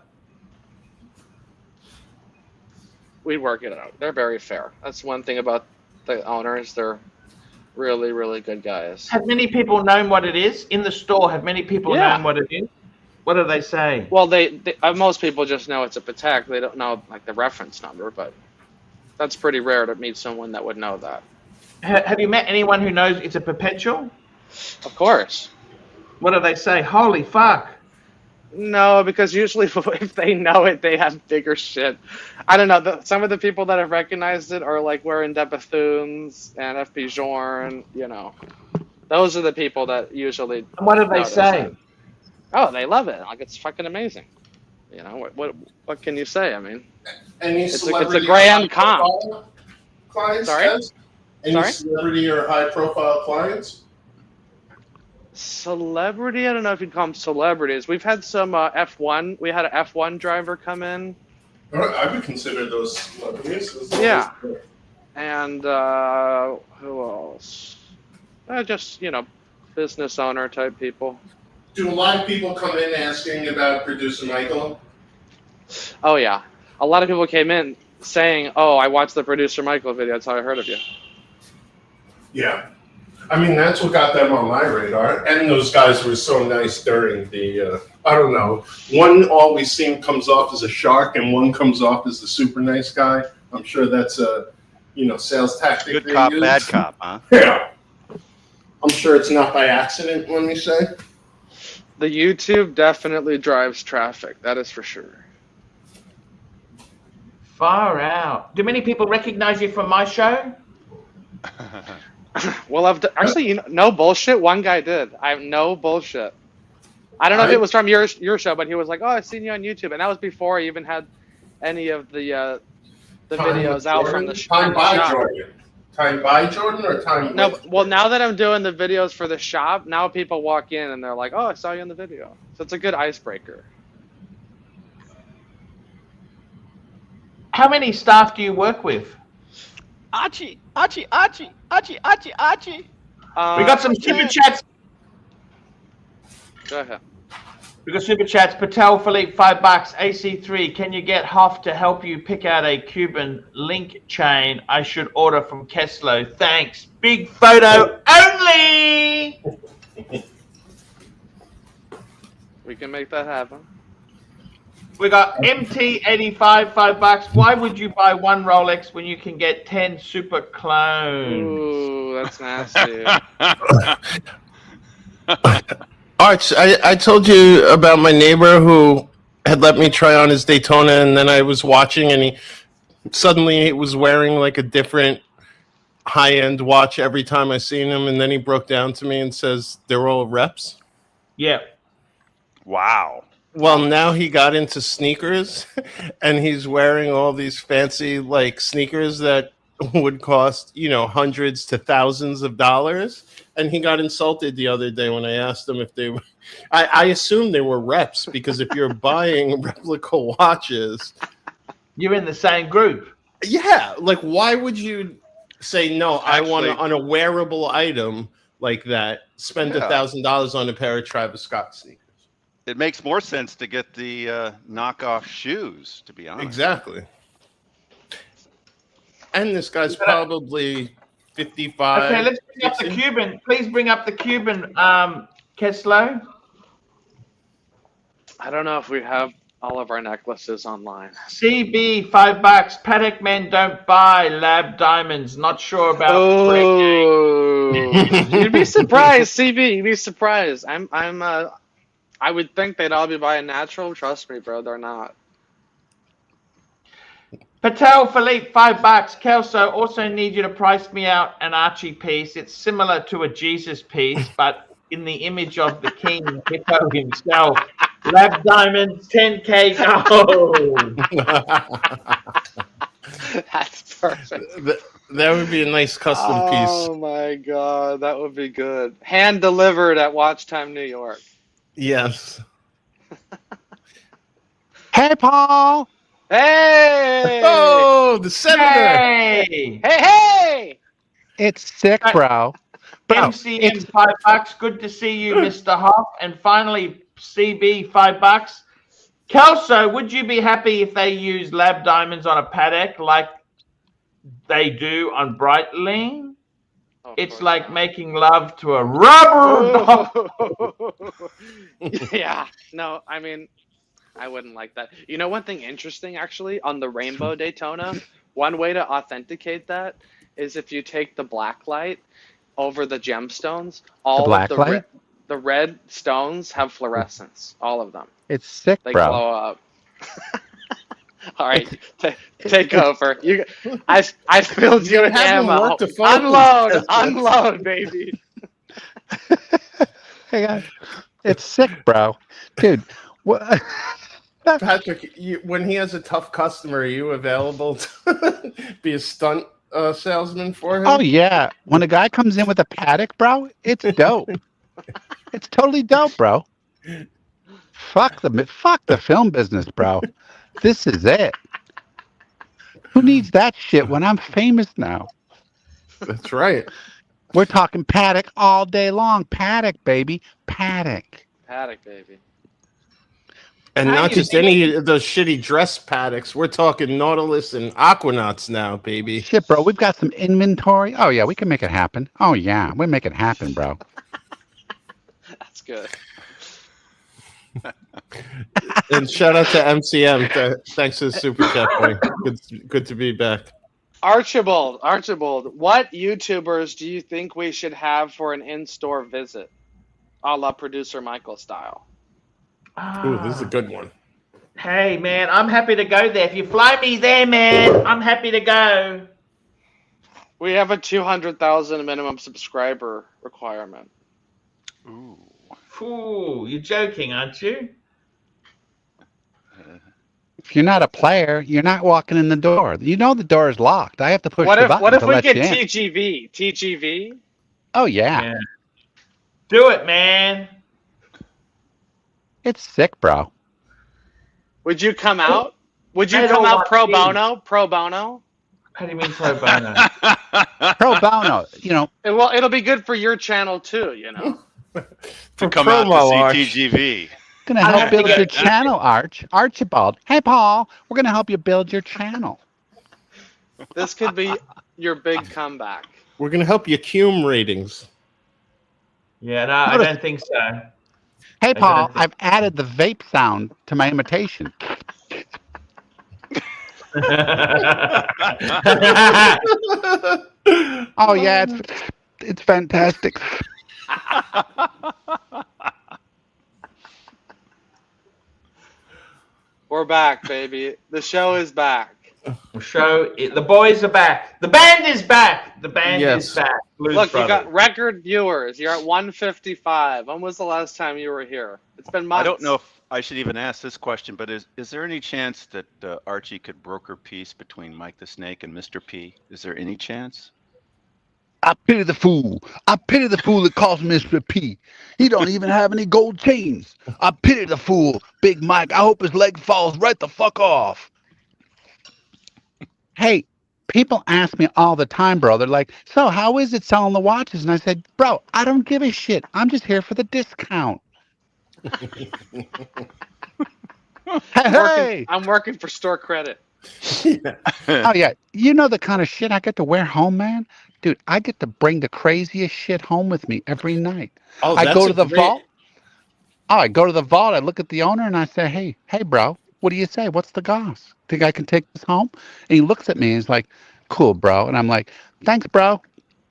We'd work it out. They're very fair. That's one thing about the owners. They're really, really good guys. Have many people known what it is? In the store, have many people known what it is? What do they say? Well, most people just know it's a Patek. They don't know like the reference number, but that's pretty rare to meet someone that would know that. Have you met anyone who knows it's a perpetual? Of course. What do they say? Holy fuck. No, because usually if they know it, they have bigger shit. I don't know. Some of the people that have recognized it are like wearing de Bethunes and FP Journe, you know. Those are the people that usually... And what do they say? It. Oh, they love it. Like, it's fucking amazing. You know, what can you say? I mean, it's a grand comp. Clients, Sorry? Any celebrity or high-profile clients? Celebrity? I don't know if you'd call them celebrities. We've had some F1. We had an F1 driver come in. I would consider those celebrities. Yeah. And who else? Just, you know, business owner type people. Do a lot of people come in asking about producer Michael? Oh, yeah. A lot of people came in saying, oh, I watched the producer Michael video. That's how I heard of you. Yeah. I mean, that's what got them on my radar. And those guys were so nice during the, I don't know. One always comes off as a shark and one comes off as the super nice guy. I'm sure that's a, you know, sales tactic. Good cop, bad cop, huh? Yeah. I'm sure it's not by accident, let me say. The YouTube definitely drives traffic. That is for sure. Far out. Do many people recognize you from my show? Well, actually, you know, no bullshit. One guy did. I have no bullshit. I don't know if it was from your show, but he was like, "Oh, I've seen you on YouTube," and that was before I even had any of the videos out from the shop. Time by Jordan or time? No, well, now that I'm doing the videos for the shop, now people walk in and they're like, "Oh, I saw you in the video." So it's a good icebreaker. How many staff do you work with? Archie. We got some super chats. Go ahead. We got super chats. Patek Philippe, $5. AC3, can you get Hoff to help you pick out a Cuban link chain? I should order from Keslo. Thanks. Big photo only. We can make that happen. We got MT85, $5. Why would you buy one Rolex when you can get 10 super clones? Ooh, that's nasty. Arch, I told you about my neighbor who had let me try on his Daytona, and then I was watching, and he suddenly was wearing like a different high-end watch every time I seen him, and then he broke down to me and says they're all reps. Yeah. Wow. Well, now he got into sneakers, and he's wearing all these fancy like sneakers that would cost, you know, hundreds to thousands of dollars. And he got insulted the other day when I asked him if they were. I assumed they were reps, because if you're buying replica watches, you're in the same group. Yeah, like why would you say no? I want on a wearable item like that. Spend $1,000 on a pair of Travis Scott sneakers. It makes more sense to get the knockoff shoes, to be honest. Exactly. And this guy's probably 55. Okay, let's bring up the Cuban. Please bring up the Cuban, Keslo. I don't know if we have all of our necklaces online. CB, $5. Patek men don't buy lab diamonds. Not sure about. Oh, you'd be surprised, CB. You'd be surprised. I would think they'd all be buying natural. Trust me, bro, they're not. Patek Philippe, $5. Kelso, also need you to price me out an Archie piece. It's similar to a Jesus piece, but in the image of the king, Hippo himself. Lab diamonds, 10K gold. That's perfect. That would be a nice custom piece. Oh my god, that would be good. Hand delivered at Watch Time New York. Yes. Hey, Paul. Hey! Oh, the senator. Hey! Hey! It's sick, bro. MCM $5. Good to see you, Mr. Hoff. And finally, CB $5. Kelso, would you be happy if they use lab diamonds on a Patek like they do on Breitling? It's like making love to a rubber dog. Yeah, no, I mean, I wouldn't like that. You know, one thing interesting actually on the Rainbow Daytona, one way to authenticate that is if you take the black light over the gemstones, all of the red stones have fluorescence, all of them. It's sick, They bro. glow up. All right, take over. I filled you with ammo. Unload, baby. Hey, guys. It's sick, bro. Dude, what? Patrick, when he has a tough customer, are you available to be a stunt salesman for him? Oh, yeah. When a guy comes in with a Patek, bro, it's dope. It's totally dope, bro. Fuck the film business, bro. This is it. Who needs that shit when I'm famous now? That's right. We're talking Patek all day long. Patek, baby. Patek. Patek, baby. And not just any of those shitty dress Pateks. We're talking Nautilus and Aquanauts now, baby. Shit, bro. We've got some inventory. Oh, yeah. We can make it happen. Oh, yeah. We make it happen, bro. That's good. And shout out to MCM. Thanks for the super chat, boy. Good to be back. Archibald, what YouTubers do you think we should have for an in-store visit, a la producer Michael style? Ooh, this is a good one. Hey, man, I'm happy to go there. If you fly me there, man, I'm happy to go. We have a 200,000 minimum subscriber requirement. Ooh, you're joking, aren't you? If you're not a player, you're not walking in the door. You know the door is locked. I have to push the button What if to we let get you in. TGV? TGV? Oh, yeah. Do it, man. It's sick, bro. Would you come out? Would you come out pro bono? Pro bono? How do you mean pro bono? Pro bono, you know. Well, it'll be good for your channel too, you know. To come out to see TGV. Gonna help build your channel, Archibald. Hey, Paul, we're gonna help you build your channel. This could be your big comeback. We're gonna help you Cume ratings. Yeah, no, I don't think so. Hey, Paul, I've added the vape sound to my imitation. Oh yeah, it's fantastic. We're back, baby. The show is back. The boys are back. The band is back. The band is back. Look, you got record viewers. You're at 155. When was the last time you were here? It's been months. I don't know if I should even ask this question, but is there any chance that Archie could broker peace between Mike the Snake and Mr. P? Is there any chance? I pity the fool. I pity the fool that calls Mr. P. He don't even have any gold chains. I pity the fool, Big Mike. I hope his leg falls right the fuck off. Hey, people ask me all the time, bro. They're like, so how is it selling the watches? And I said, bro, I don't give a shit. I'm just here for the discount. Hey! I'm working for store credit. Oh, yeah. You know the kind of shit I get to wear home, man? Dude, I get to bring the craziest shit home with me every night. Oh, I go to the vault. Oh, I go to the vault. I look at the owner and I say, hey, bro, what do you say? What's the goss? Think I can take this home? And he looks at me and he's like, cool, bro. And I'm like, thanks, bro.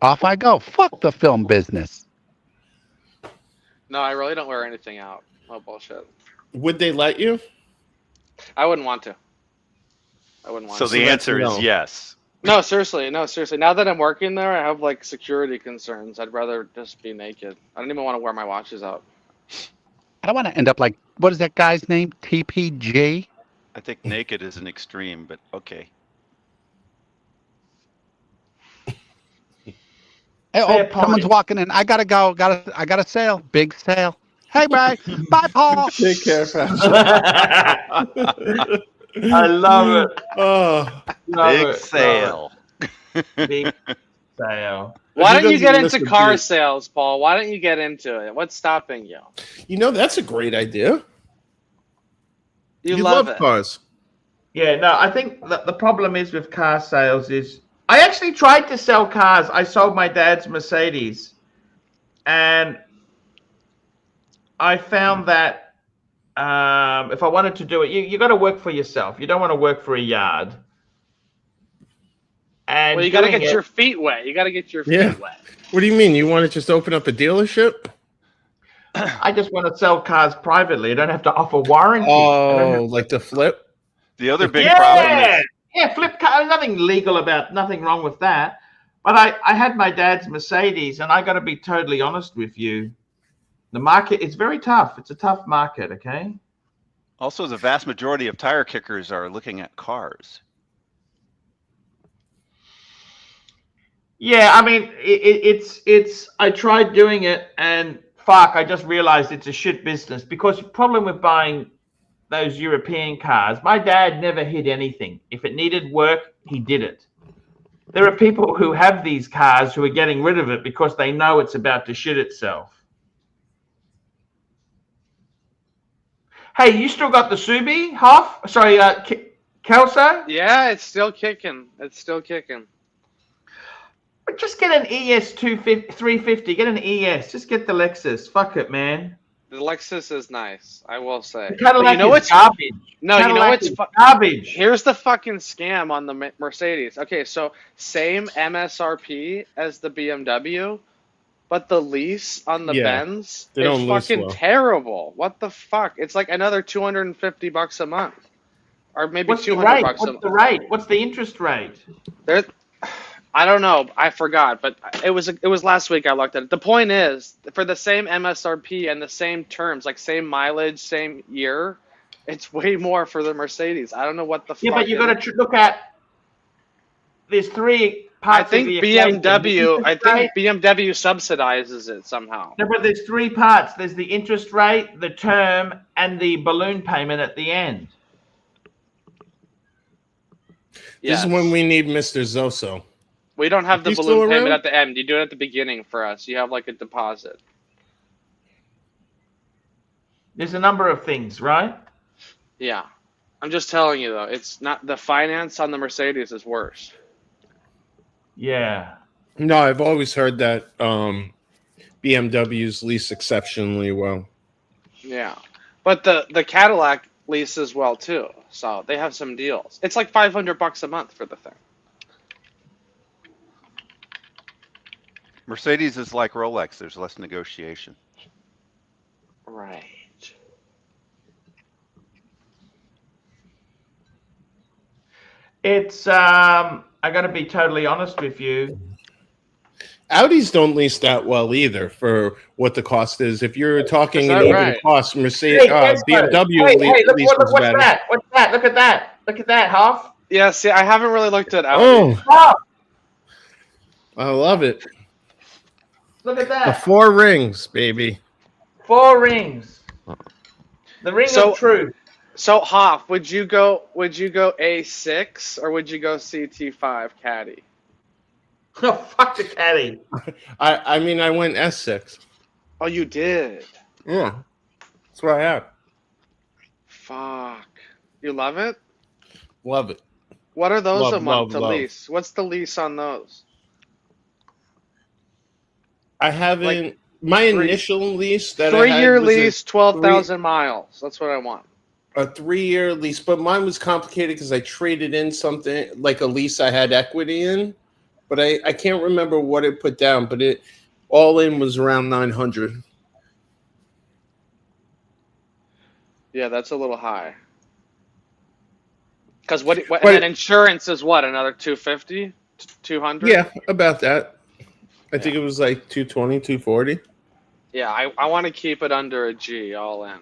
Off I go. Fuck the film business. No, I really don't wear anything out. No bullshit. Would they let you? I wouldn't want to. I wouldn't want to. So the answer is yes. No, seriously. Now that I'm working there, I have like security concerns. I'd rather just be naked. I don't even want to wear my watches out. I don't want to end up like, what is that guy's name? TPG? I think naked is an extreme, but okay. Hey, Fair someone's point. walking in. I gotta go. I got a sale. Big sale. Hey, Bray. Bye, Paul. Take care, Patrick. I love it. Oh, Love Big it. sale. Big sale. Why Who don't you doesn't get miss into a car beat? sales, Paul? Why don't you get into it? What's stopping you? You know, that's a great idea. You love it. cars. Yeah, no, I think the problem is with car sales is I actually tried to sell cars. I sold my dad's Mercedes, and I found that if I wanted to do it, you got to work for yourself. You don't want to work for a yard. And Well, you got to get your feet wet. You got to get your feet wet. What do you mean? You want to just open up a dealership? I just want to sell cars privately. I don't have to offer warranty. Oh, like the flip? The other big problem is flip car. Nothing legal about, nothing wrong with that. But I had my dad's Mercedes, and I got to be totally honest with you. The market is very tough. It's a tough market, okay? also the vast majority of tire kickers are looking at cars. Yeah, I mean, it's. I tried doing it, and fuck, I just realized it's a shit business because the problem with buying those European cars, my dad never hid anything. If it needed work, he did it. There are people who have these cars who are getting rid of it because they know it's about to shit itself. Hey, you still got the Subi, Hoff? Sorry, Kelso? Yeah, it's still kicking. It's still kicking. But just get an ES 350. Get an ES. Just get the Lexus. Fuck it, man. The Lexus is nice, I will say. The Cadillac But you know what's garbage. No, Cadillac you know what's garbage. Here's the fucking scam on the Mercedes. Okay, so same MSRP as the BMW, but the lease on the Benz is fucking terrible. What the fuck? It's like another $250 a month, or maybe What's the $200 rate? a What's month. the rate? What's the interest rate? I don't know. I forgot, but it was last week I looked at it. The point is, for the same MSRP and the same terms, like same mileage, same year, it's way more for the Mercedes. I don't know what the fuck. Yeah, but you got to look at. There's three parts. I think BMW. I think BMW subsidizes it somehow. No, but there's three parts. There's the interest rate, the term, and the balloon payment at the end. This is when we need Mr. Zoso. We don't have the balloon payment at the end. You do it at the beginning for us. You have like a deposit. There's a number of things, right? Yeah. I'm just telling you, though. It's not the finance on the Mercedes is worse. Yeah. No, I've always heard that BMWs lease exceptionally well. Yeah. But the Cadillac leases well, too. So they have some deals. It's like $500 a month for the thing. Mercedes is like Rolex. There's less negotiation. Right. It's I got to be totally honest with you. Audis don't lease that well either for what the cost is. If you're talking even cost, Mercedes, BMW leases what's better. That? What's that? Look at that. Look at that, Hoff. Yeah, see, I haven't really looked at Audi. Oh, I love it. Look at that. The 4 rings, baby. 4 rings. The ring of truth. So Hoff, would you go A6 or would you go CT5 Caddy? Oh, fuck the Caddy. I mean, I went S6. Oh, you did? Yeah. That's what I have. Fuck. You love it? Love it. What are those a month to lease? What's the lease on those? I haven't. My initial lease that 3-year lease, 12,000 miles. That's what I want. A 3-year lease, but mine was complicated because I traded in something like a lease I had equity in, but I can't remember what it put down, but it all in was around 900. Yeah, that's a little high. Because and then insurance is what, another 250, 200? Yeah, about that. I think it was like 220, 240. Yeah, I want to keep it under a G all in.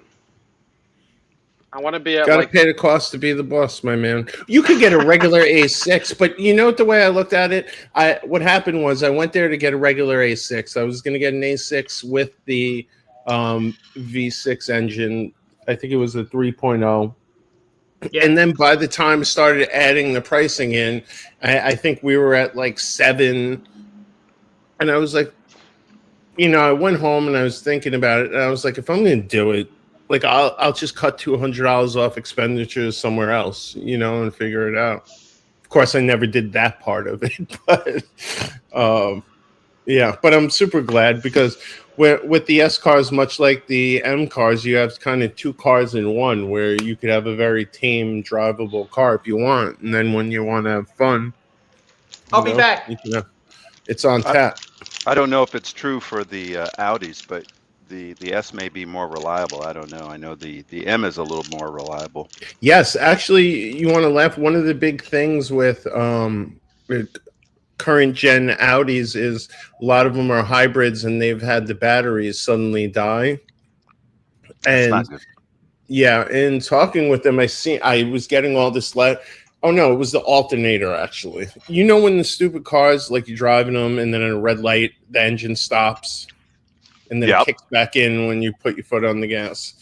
I want to be at Gotta like pay the cost to be the boss, my man. You could get a regular A6, but you know what, the way I looked at it, what happened was I went there to get a regular A6. I was going to get an A6 with the V6 engine. I think it was the 3.0. Yeah. And then by the time I started adding the pricing in, I think we were at like 7. And I was like, I went home and I was thinking about it. And I was like, if I'm going to do it, like I'll just cut $200 off expenditures somewhere else, and figure it out. Of course, I never did that part of it, but yeah. But I'm super glad because with the S cars, much like the M cars, you have kind of 2 cars in one, where you could have a very tame, drivable car if you want, and then when you want to have fun, I'll be back. It's on tap. I don't know if it's true for the Audis, but the S may be more reliable. I don't know. I know the M is a little more reliable. Yes, actually, you want to laugh. One of the big things with current gen Audis is a lot of them are hybrids, and they've had the batteries suddenly die. That's not good. Yeah, in talking with them, I was getting all this Oh no, it was the alternator actually. When the stupid cars, like you're driving them, and then at a red light, the engine stops, and then it kicks back in when you put your foot on the gas.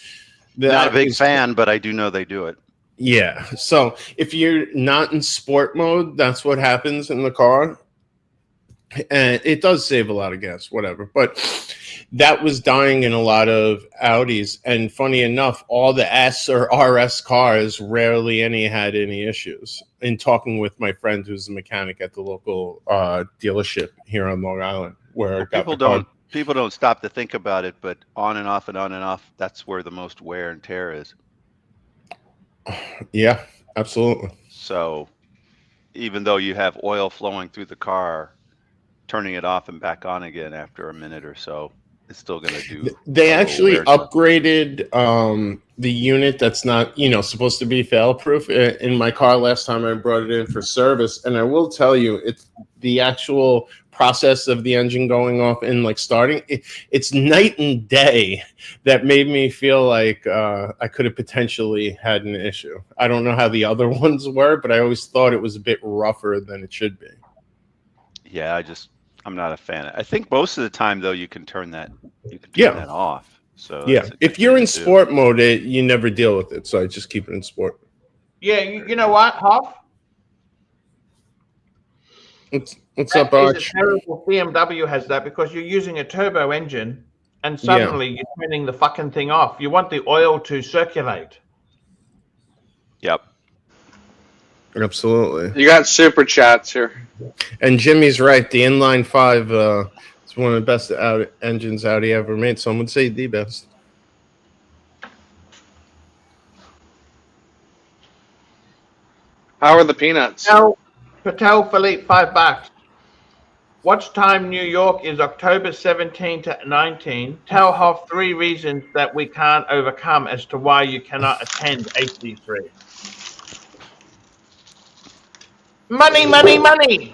Not a big fan, but I do know they do it. Yeah. So if you're not in sport mode, that's what happens in the car. And it does save a lot of gas, whatever. But that was dying in a lot of Audis. And funny enough, all the S or RS cars, rarely any had any issues. In talking with my friend who's a mechanic at the local dealership here on Long Island, where people don't stop to think about it, but on and off and on and off, that's where the most wear and tear is. Yeah, absolutely. So even though you have oil flowing through the car, turning it off and back on again after a minute or so, it's still going to do. They actually upgraded the unit that's not, supposed to be fail-proof in my car last time I brought it in for service. And I will tell you, it's the actual process of the engine going off and like starting. It's night and day that made me feel like I could have potentially had an issue. I don't know how the other ones were, but I always thought it was a bit rougher than it should be. Yeah, I'm not a fan. I think most of the time though, you can turn that that off. So yeah, if you're in sport mode, you never deal with it. So I just keep it in sport. Yeah, you know what, Hoff? What's up, Arch? Terrible BMW has that because you're using a turbo engine and suddenly you're turning the fucking thing off. You want the oil to circulate. Yep. Absolutely. You got super chats here. And Jimmy's right. The inline 5 is one of the best engines Audi ever made. Some would say the best. How are the peanuts? Patek Philippe, $5. Watch time New York is October 17 to 19. Tell Hoff 3 reasons that we can't overcome as to why you cannot attend AC3. Money, money, money.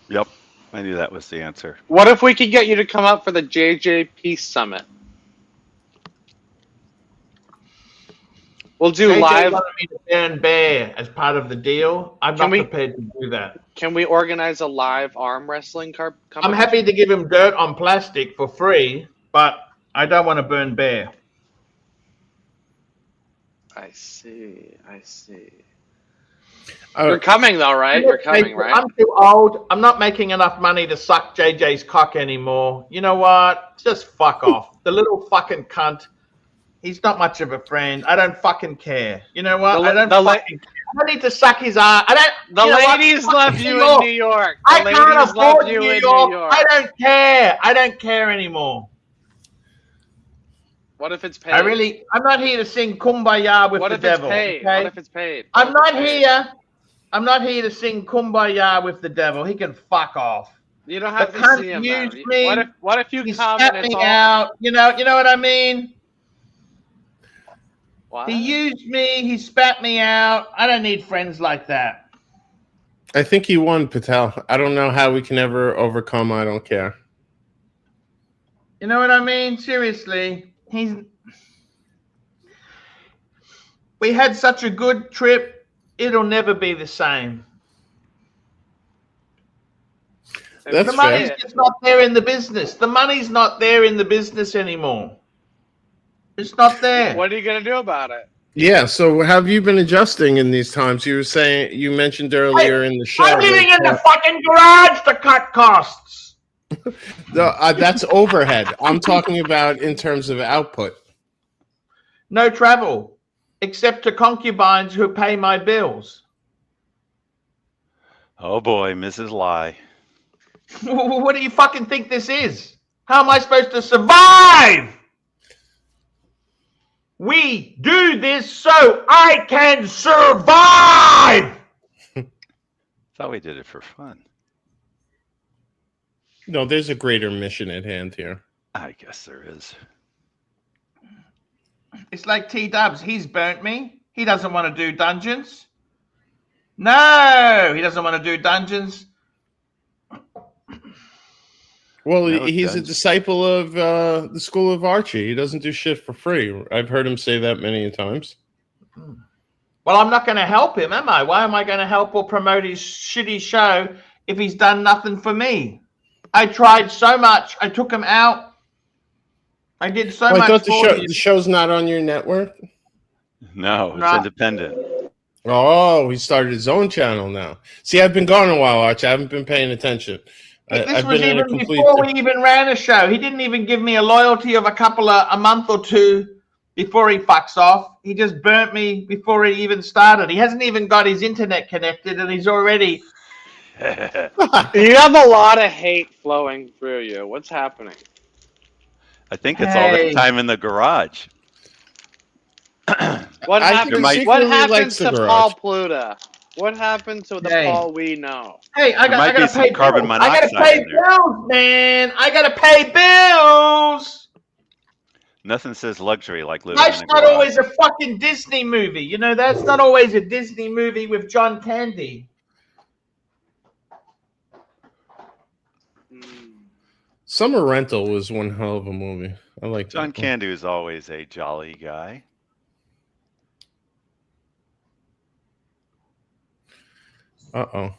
Yep. I knew that was the answer. What if we could get you to come up for the JJ Peace Summit? We'll do JJ live. wanted me to burn bear as part of the deal. I'm not prepared to do that. Can we organize a live arm wrestling competition? I'm happy to give him dirt on plastic for free, but I don't want to burn bear. I see. You're coming though, right? You're coming, right? I'm too old. I'm not making enough money to suck JJ's cock anymore. You know what? Just fuck off. The little fucking cunt. He's not much of a friend. I don't fucking care. You know what? I don't fucking care. I need to suck his ass. The ladies love you in New York. I can't afford New York. I don't care. I don't care anymore. What if it's paid? I'm not here to sing Kumbaya with the devil. What if it's paid? Okay? What if it's paid? I'm not here to sing Kumbaya with the devil. He can fuck off. You don't have to see him. Me. What if you come and it's out? You know what I mean? What? He used me. He spat me out. I don't need friends like that. I think he won, Patel. I don't know how we can ever overcome I don't care. You know what I mean? Seriously. We had such a good trip. It'll never be the same. That's the money's fair. just not there in the business. The money's not there in the business anymore. It's not there. What are you gonna do about it? Yeah. So, have you been adjusting in these times? You were saying, you mentioned earlier in the show. I'm living in the fucking garage to cut costs. That's overhead. I'm talking about in terms of output. No travel, except to concubines who pay my bills. Oh boy, Mrs. Lie. What do you fucking think this is? How am I supposed to survive? We do this so I can survive. Thought we did it for fun. No, there's a greater mission at hand here. I guess there is. It's like T-Dubs. He's burnt me. He doesn't want to do dungeons. No, he doesn't want to do dungeons. Well, No, he's a disciple of the school of Archie. He doesn't do shit for free. I've heard him say that many times. Well, I'm not going to help him, am I? Why am I going to help or promote his shitty show if he's done nothing for me? I tried so much. I took him out. I did so much. I thought for him. the show's not on your network. No, it's No. independent. Oh, he started his own channel now. See, I've been gone a while, Archie. I haven't been paying attention. This was even before we even ran a show. He didn't even give me a loyalty of a month or two before he fucks off. He just burnt me before he even started. He hasn't even got his internet connected, and he's already. You have a lot of hate flowing through you. What's happening? I think it's all the time in the garage. What happened? secretly What likes happened the to garage. Paul Pluta? What happened to the Hey. Paul we know? Hey, I might be gotta some pay carbon bills. I gotta monoxide pay in there. bills, man. I gotta pay bills. Nothing says luxury like living Life's in a not garage. always a fucking Disney movie. You know, that's not always a Disney movie with John Candy. Summer Rental was one hell of a movie. I like that. John Candy is always a jolly guy. Uh-oh. I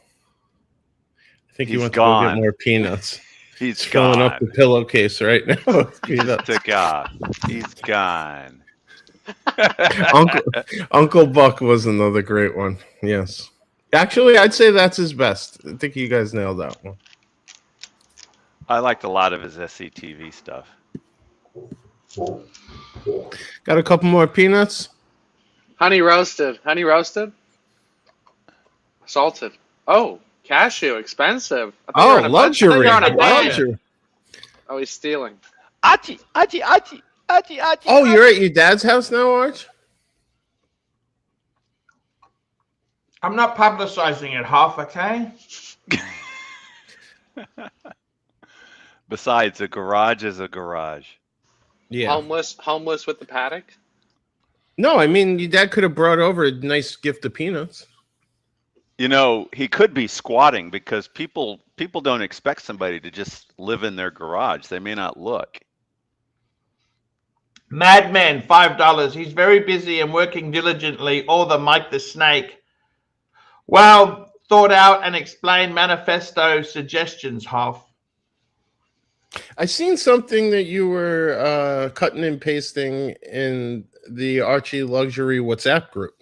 think he He's went to go get gone. more peanuts. He's Filling gone. up the pillowcase right now. with peanuts. Took off. He's gone. Uncle Buck was another great one. Yes. Actually, I'd say that's his best. I think you guys nailed that one. I liked a lot of his SCTV stuff. Got a couple more peanuts? Honey roasted. Honey roasted? Salted. Oh, cashew. Expensive. I thought you were on a budget. I thought luxury. you were on a budget. Luxury. Oh, he's stealing. Archie. Oh, you're at your dad's house now, Arch? I'm not publicizing it half, okay? Besides, a garage is a garage. Yeah. Homeless with the Patek? No, I mean, your dad could have brought over a nice gift of peanuts. You know, he could be squatting because people don't expect somebody to just live in their garage. They may not look. Madman, $5. He's very busy and working diligently. Or the Mike the Snake. Well thought out and explained manifesto suggestions, half. I seen something that you were cutting and pasting in the Archie Luxury WhatsApp group.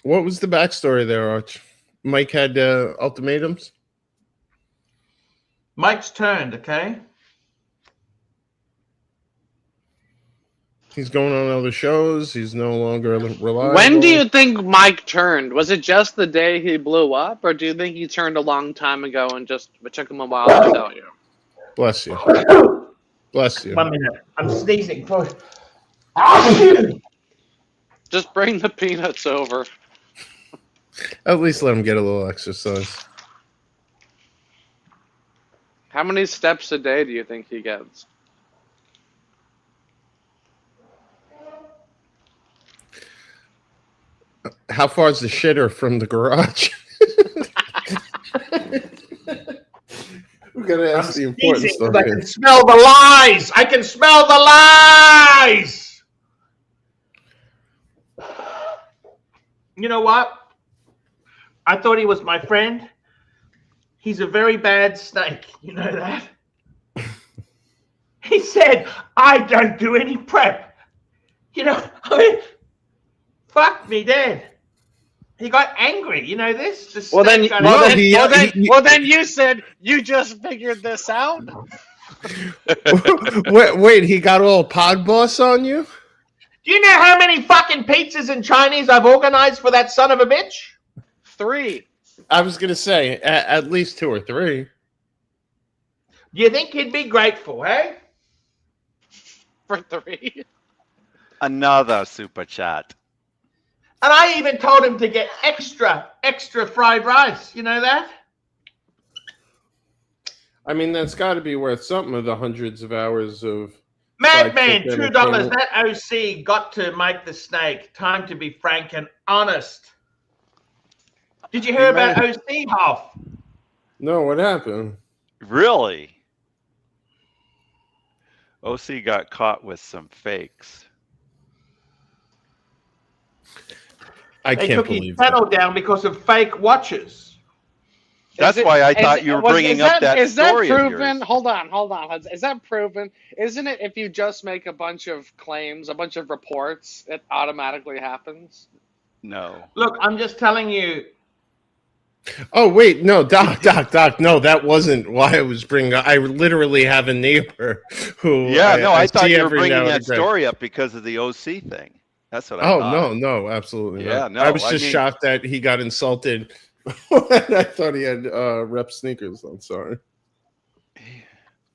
What was the backstory there, Arch? Mike had ultimatums? Mike's turned, okay? He's going on other shows. He's no longer reliable. When do you think Mike turned? Was it just the day he blew up, or do you think he turned a long time ago and just it took him a while to tell you? Bless you. Bless you. 1 minute. I'm sneezing. Just bring the peanuts over. At least let him get a little exercise. How many steps a day do you think he gets? How far is the shitter from the garage? We gotta ask the important stuff I here. can smell the lies. I can smell the lies. You know what? I thought he was my friend. He's a very bad snake. You know that? He said, I don't do any prep. You know, I mean, fuck me dead. He got angry. You know this? Well then you said you just figured this out. Wait, he got all pod boss on you? Do you know how many fucking pizzas and Chinese I've organized for that son of a bitch? 3. I was gonna say at least 2 or 3. Do you think he'd be grateful, hey? For 3. Another super chat. And I even told him to get extra fried rice. You know that? I mean, that's got to be worth something of the hundreds of hours of. Madman, $2. That OC got to make the snake. Time to be frank and honest. Did you hear about OC, Hoff? No, what happened? Really? OC got caught with some fakes. They took his channel down because of fake watches. That's why I thought you were bringing up that story. Is that proven? Hold on. Is that proven? Isn't it if you just make a bunch of claims, a bunch of reports, it automatically happens? No. Look, I'm just telling you. Oh, wait, no, Doc, no, that wasn't why I was bringing up. I literally have a neighbor who. I thought you were bringing that story up because of the OC thing. That's what I thought. No, absolutely not. Yeah, no. I was just shocked that he got insulted. I thought he had rep sneakers. I'm sorry.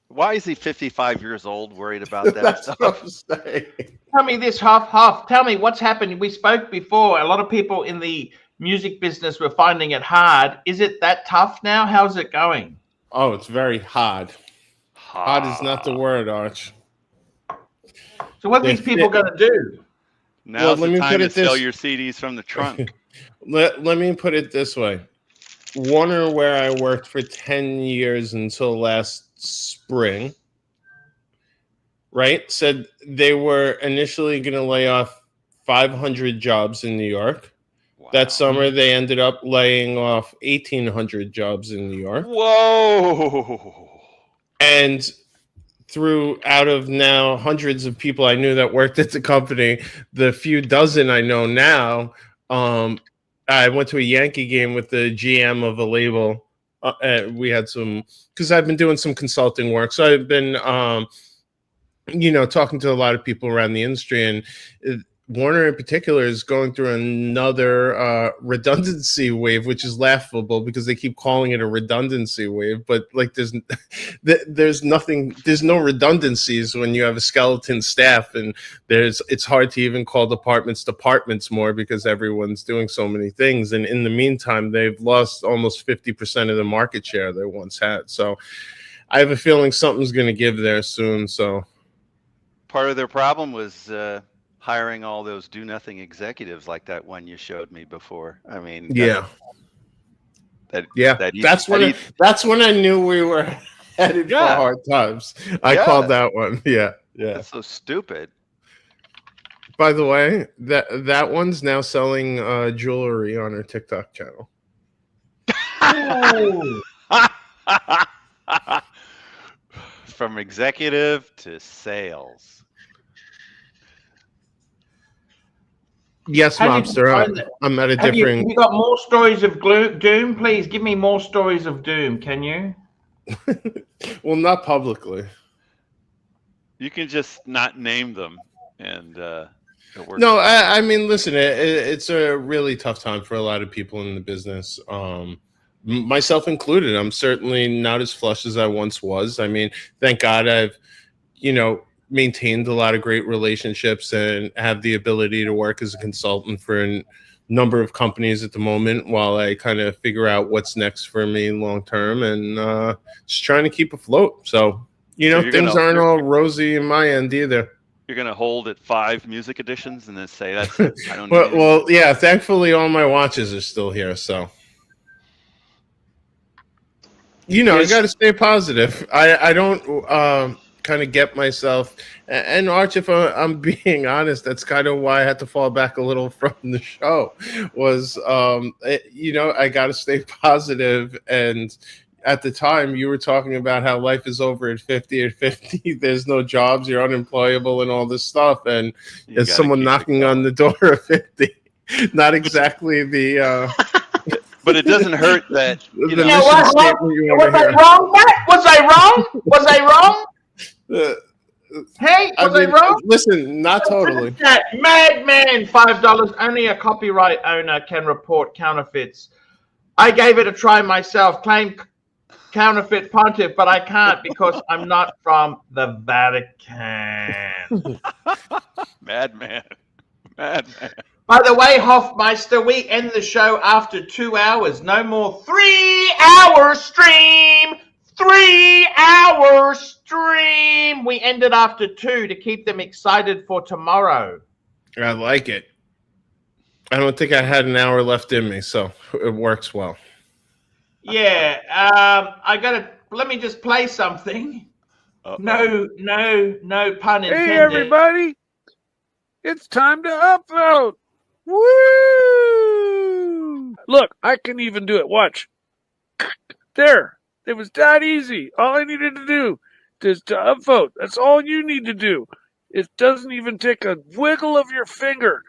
Why is he 55 years old worried about that stuff? Tell me this, Huff. Tell me what's happened. We spoke before. A lot of people in the music business were finding it hard. Is it that tough now? How's it going? Oh, it's very hard. Hard is not the word, Arch. So what are these people going to do? Now's the time to sell your CDs from the trunk. Let me put it this way. Warner, where I worked for 10 years until last spring, right, said they were initially going to lay off 500 jobs in New York. Wow. That summer, they ended up laying off 1,800 jobs in New York. Whoa! And out of now hundreds of people I knew that worked at the company, the few dozen I know now, I went to a Yankee game with the GM of a label. We had some, because I've been doing some consulting work. So I've been, talking to a lot of people around the industry, and Warner in particular is going through another redundancy wave, which is laughable because they keep calling it a redundancy wave. But like, there's no redundancies when you have a skeleton staff, and it's hard to even call departments more because everyone's doing so many things. And in the meantime, they've lost almost 50% of the market share they once had. So I have a feeling something's going to give there soon. So part of their problem was hiring all those do-nothing executives like that one you showed me before. I mean, that's when I knew we were headed for hard times. I called that one. Yeah. That's so stupid. By the way, that one's now selling jewelry on her TikTok channel. From executive to sales. Yes, Mobster. I'm at a different. You got more stories of Doom? Please give me more stories of Doom. Can you? Well, not publicly. You can just not name them, and it works. No, I mean, listen, it's a really tough time for a lot of people in the business, myself included. I'm certainly not as flush as I once was. I mean, thank God I've, maintained a lot of great relationships and have the ability to work as a consultant for a number of companies at the moment while I kind of figure out what's next for me long term, and just trying to keep afloat. So, things aren't all rosy in my end either. You're going to hold at 5 music editions and then say that's it. I don't well, yeah, thankfully all my watches are still here. So, I got to stay positive. I don't, kind of get myself. And Arch, if I'm being honest, that's kind of why I had to fall back a little from the show. Was I got to stay positive. And at the time, you were talking about how life is over at 50. At 50, there's no jobs, you're unemployable, and all this stuff. And there's someone knocking on the door of 50. Not exactly the. But it doesn't hurt that Was I wrong, Matt? Was I wrong? Was I wrong? Hey, was I wrong? Listen, not totally. Madman, $5. Only a copyright owner can report counterfeits. I gave it a try myself. Claim counterfeit pontiff, but I can't because I'm not from the Vatican. Madman. By the way, Hofmeister, we end the show after 2 hours. No more 3-hour stream. 3-hour stream. We ended after 2 to keep them excited for tomorrow. I like it. I don't think I had an hour left in me, so it works well. Yeah, let me just play something. No pun intended. Hey, everybody. It's time to upvote. Woo! Look, I can even do it. Watch. There. It was that easy. All I needed to do is to upvote. That's all you need to do. It doesn't even take a wiggle of your finger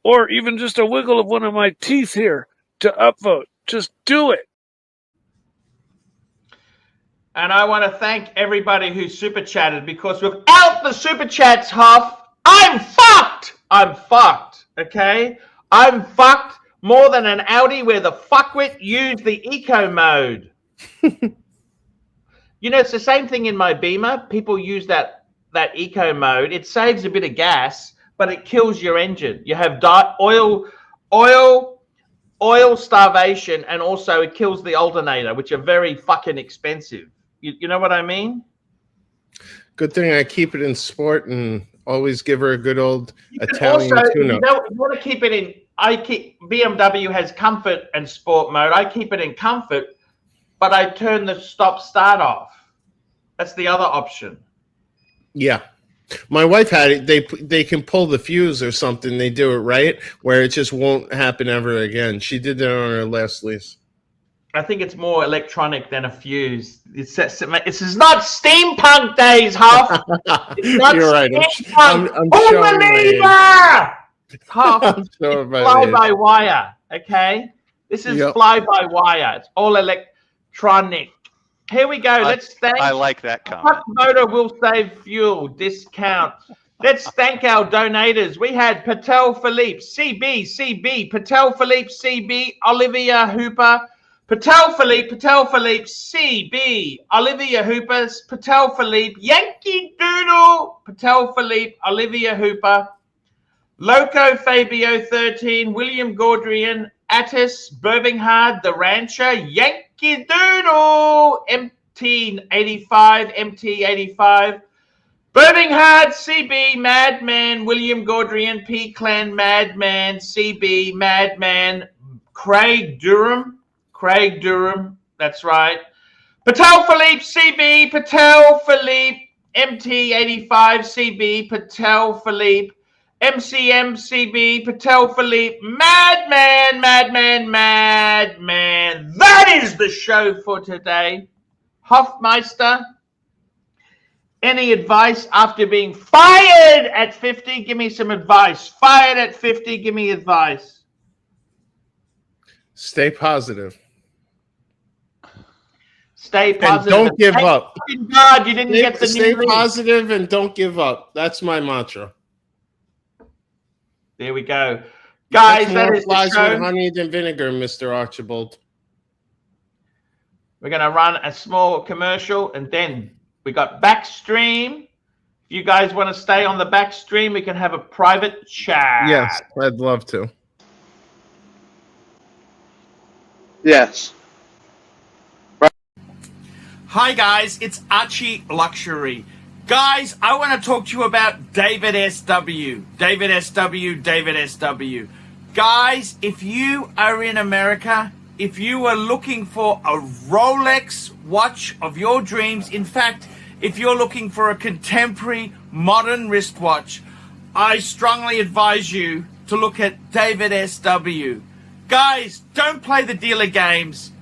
or even just a wiggle of one of my teeth here to upvote. Just do it. And I want to thank everybody who super chatted, because without the super chats, Huff, I'm fucked. I'm fucked. Okay? I'm fucked more than an Audi where the fuckwit used the eco mode. It's the same thing in my Beamer. People use that eco mode. It saves a bit of gas, but it kills your engine. You have oil starvation, and also it kills the alternator, which are very fucking expensive. You know what I mean? Good thing I keep it in sport and always give her a good old Italian tune-up. You want to keep it in. BMW has comfort and sport mode. I keep it in comfort, but I turn the stop-start off. That's the other option. Yeah. My wife had it. They can pull the fuse or something. They do it right where it just won't happen ever again. She did that on her last lease. I think it's more electronic than a fuse. This is not steampunk days, Huff. It's not You're right. steampunk. I'm Huff, it's fly-by-wire, okay? This is fly-by-wire. It's all electronic. Here we go. Let's thank. I like that comment. Motor will save fuel discount. Let's thank our donators. We had Patek Philippe, CB, Patek Philippe, CB, Olivia Hooper, Patek Philippe, CB, Olivia Hooper, Patek Philippe, Yankee Doodle, Patek Philippe, Olivia Hooper, Loco Fabio 13, William Gaudrian, Attis, Birmingham, The Rancher, Yankee Doodle, MT85, Birmingham, CB, Madman, William Gaudrian, P Clan, Madman, CB, Madman, Craig Durham, that's right. Patek Philippe, CB, Patek Philippe, MT85, CB, Patek Philippe, MCM, CB, Patek Philippe, Madman. That is the show for today. Hofmeister, any advice after being fired at 50? Give me some advice. Fired at 50, give me advice. Stay positive. Stay positive. And don't give up. God, you didn't get the Stay new positive and don't give up. That's my mantra. There we go. Guys, that is the show. With honey than vinegar, Mr. Archibald. We're going to run a small commercial, and then we got Backstream. If you guys want to stay on the Backstream, we can have a private chat. Yes, I'd love to. Yes. Hi, guys. It's Archie Luxury. Guys, I want to talk to you about David SW. David SW. Guys, if you are in America, if you are looking for a Rolex watch of your dreams, in fact, if you're looking for a contemporary, modern wristwatch, I strongly advise you to look at David SW. Guys, don't play the dealer games.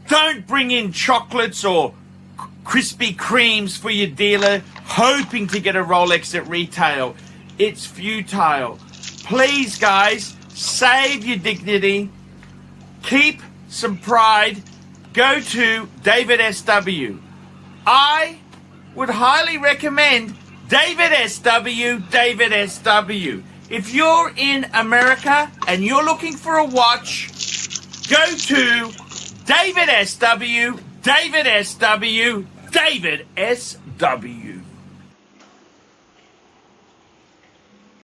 Don't bring in chocolates or Krispy Kremes for your dealer, hoping to get a Rolex at retail. It's futile. Please, guys, save your dignity. Keep some pride. Go to David SW. I would highly recommend David SW, David SW. If you're in America and you're looking for a watch, go to David SW, David SW, David SW.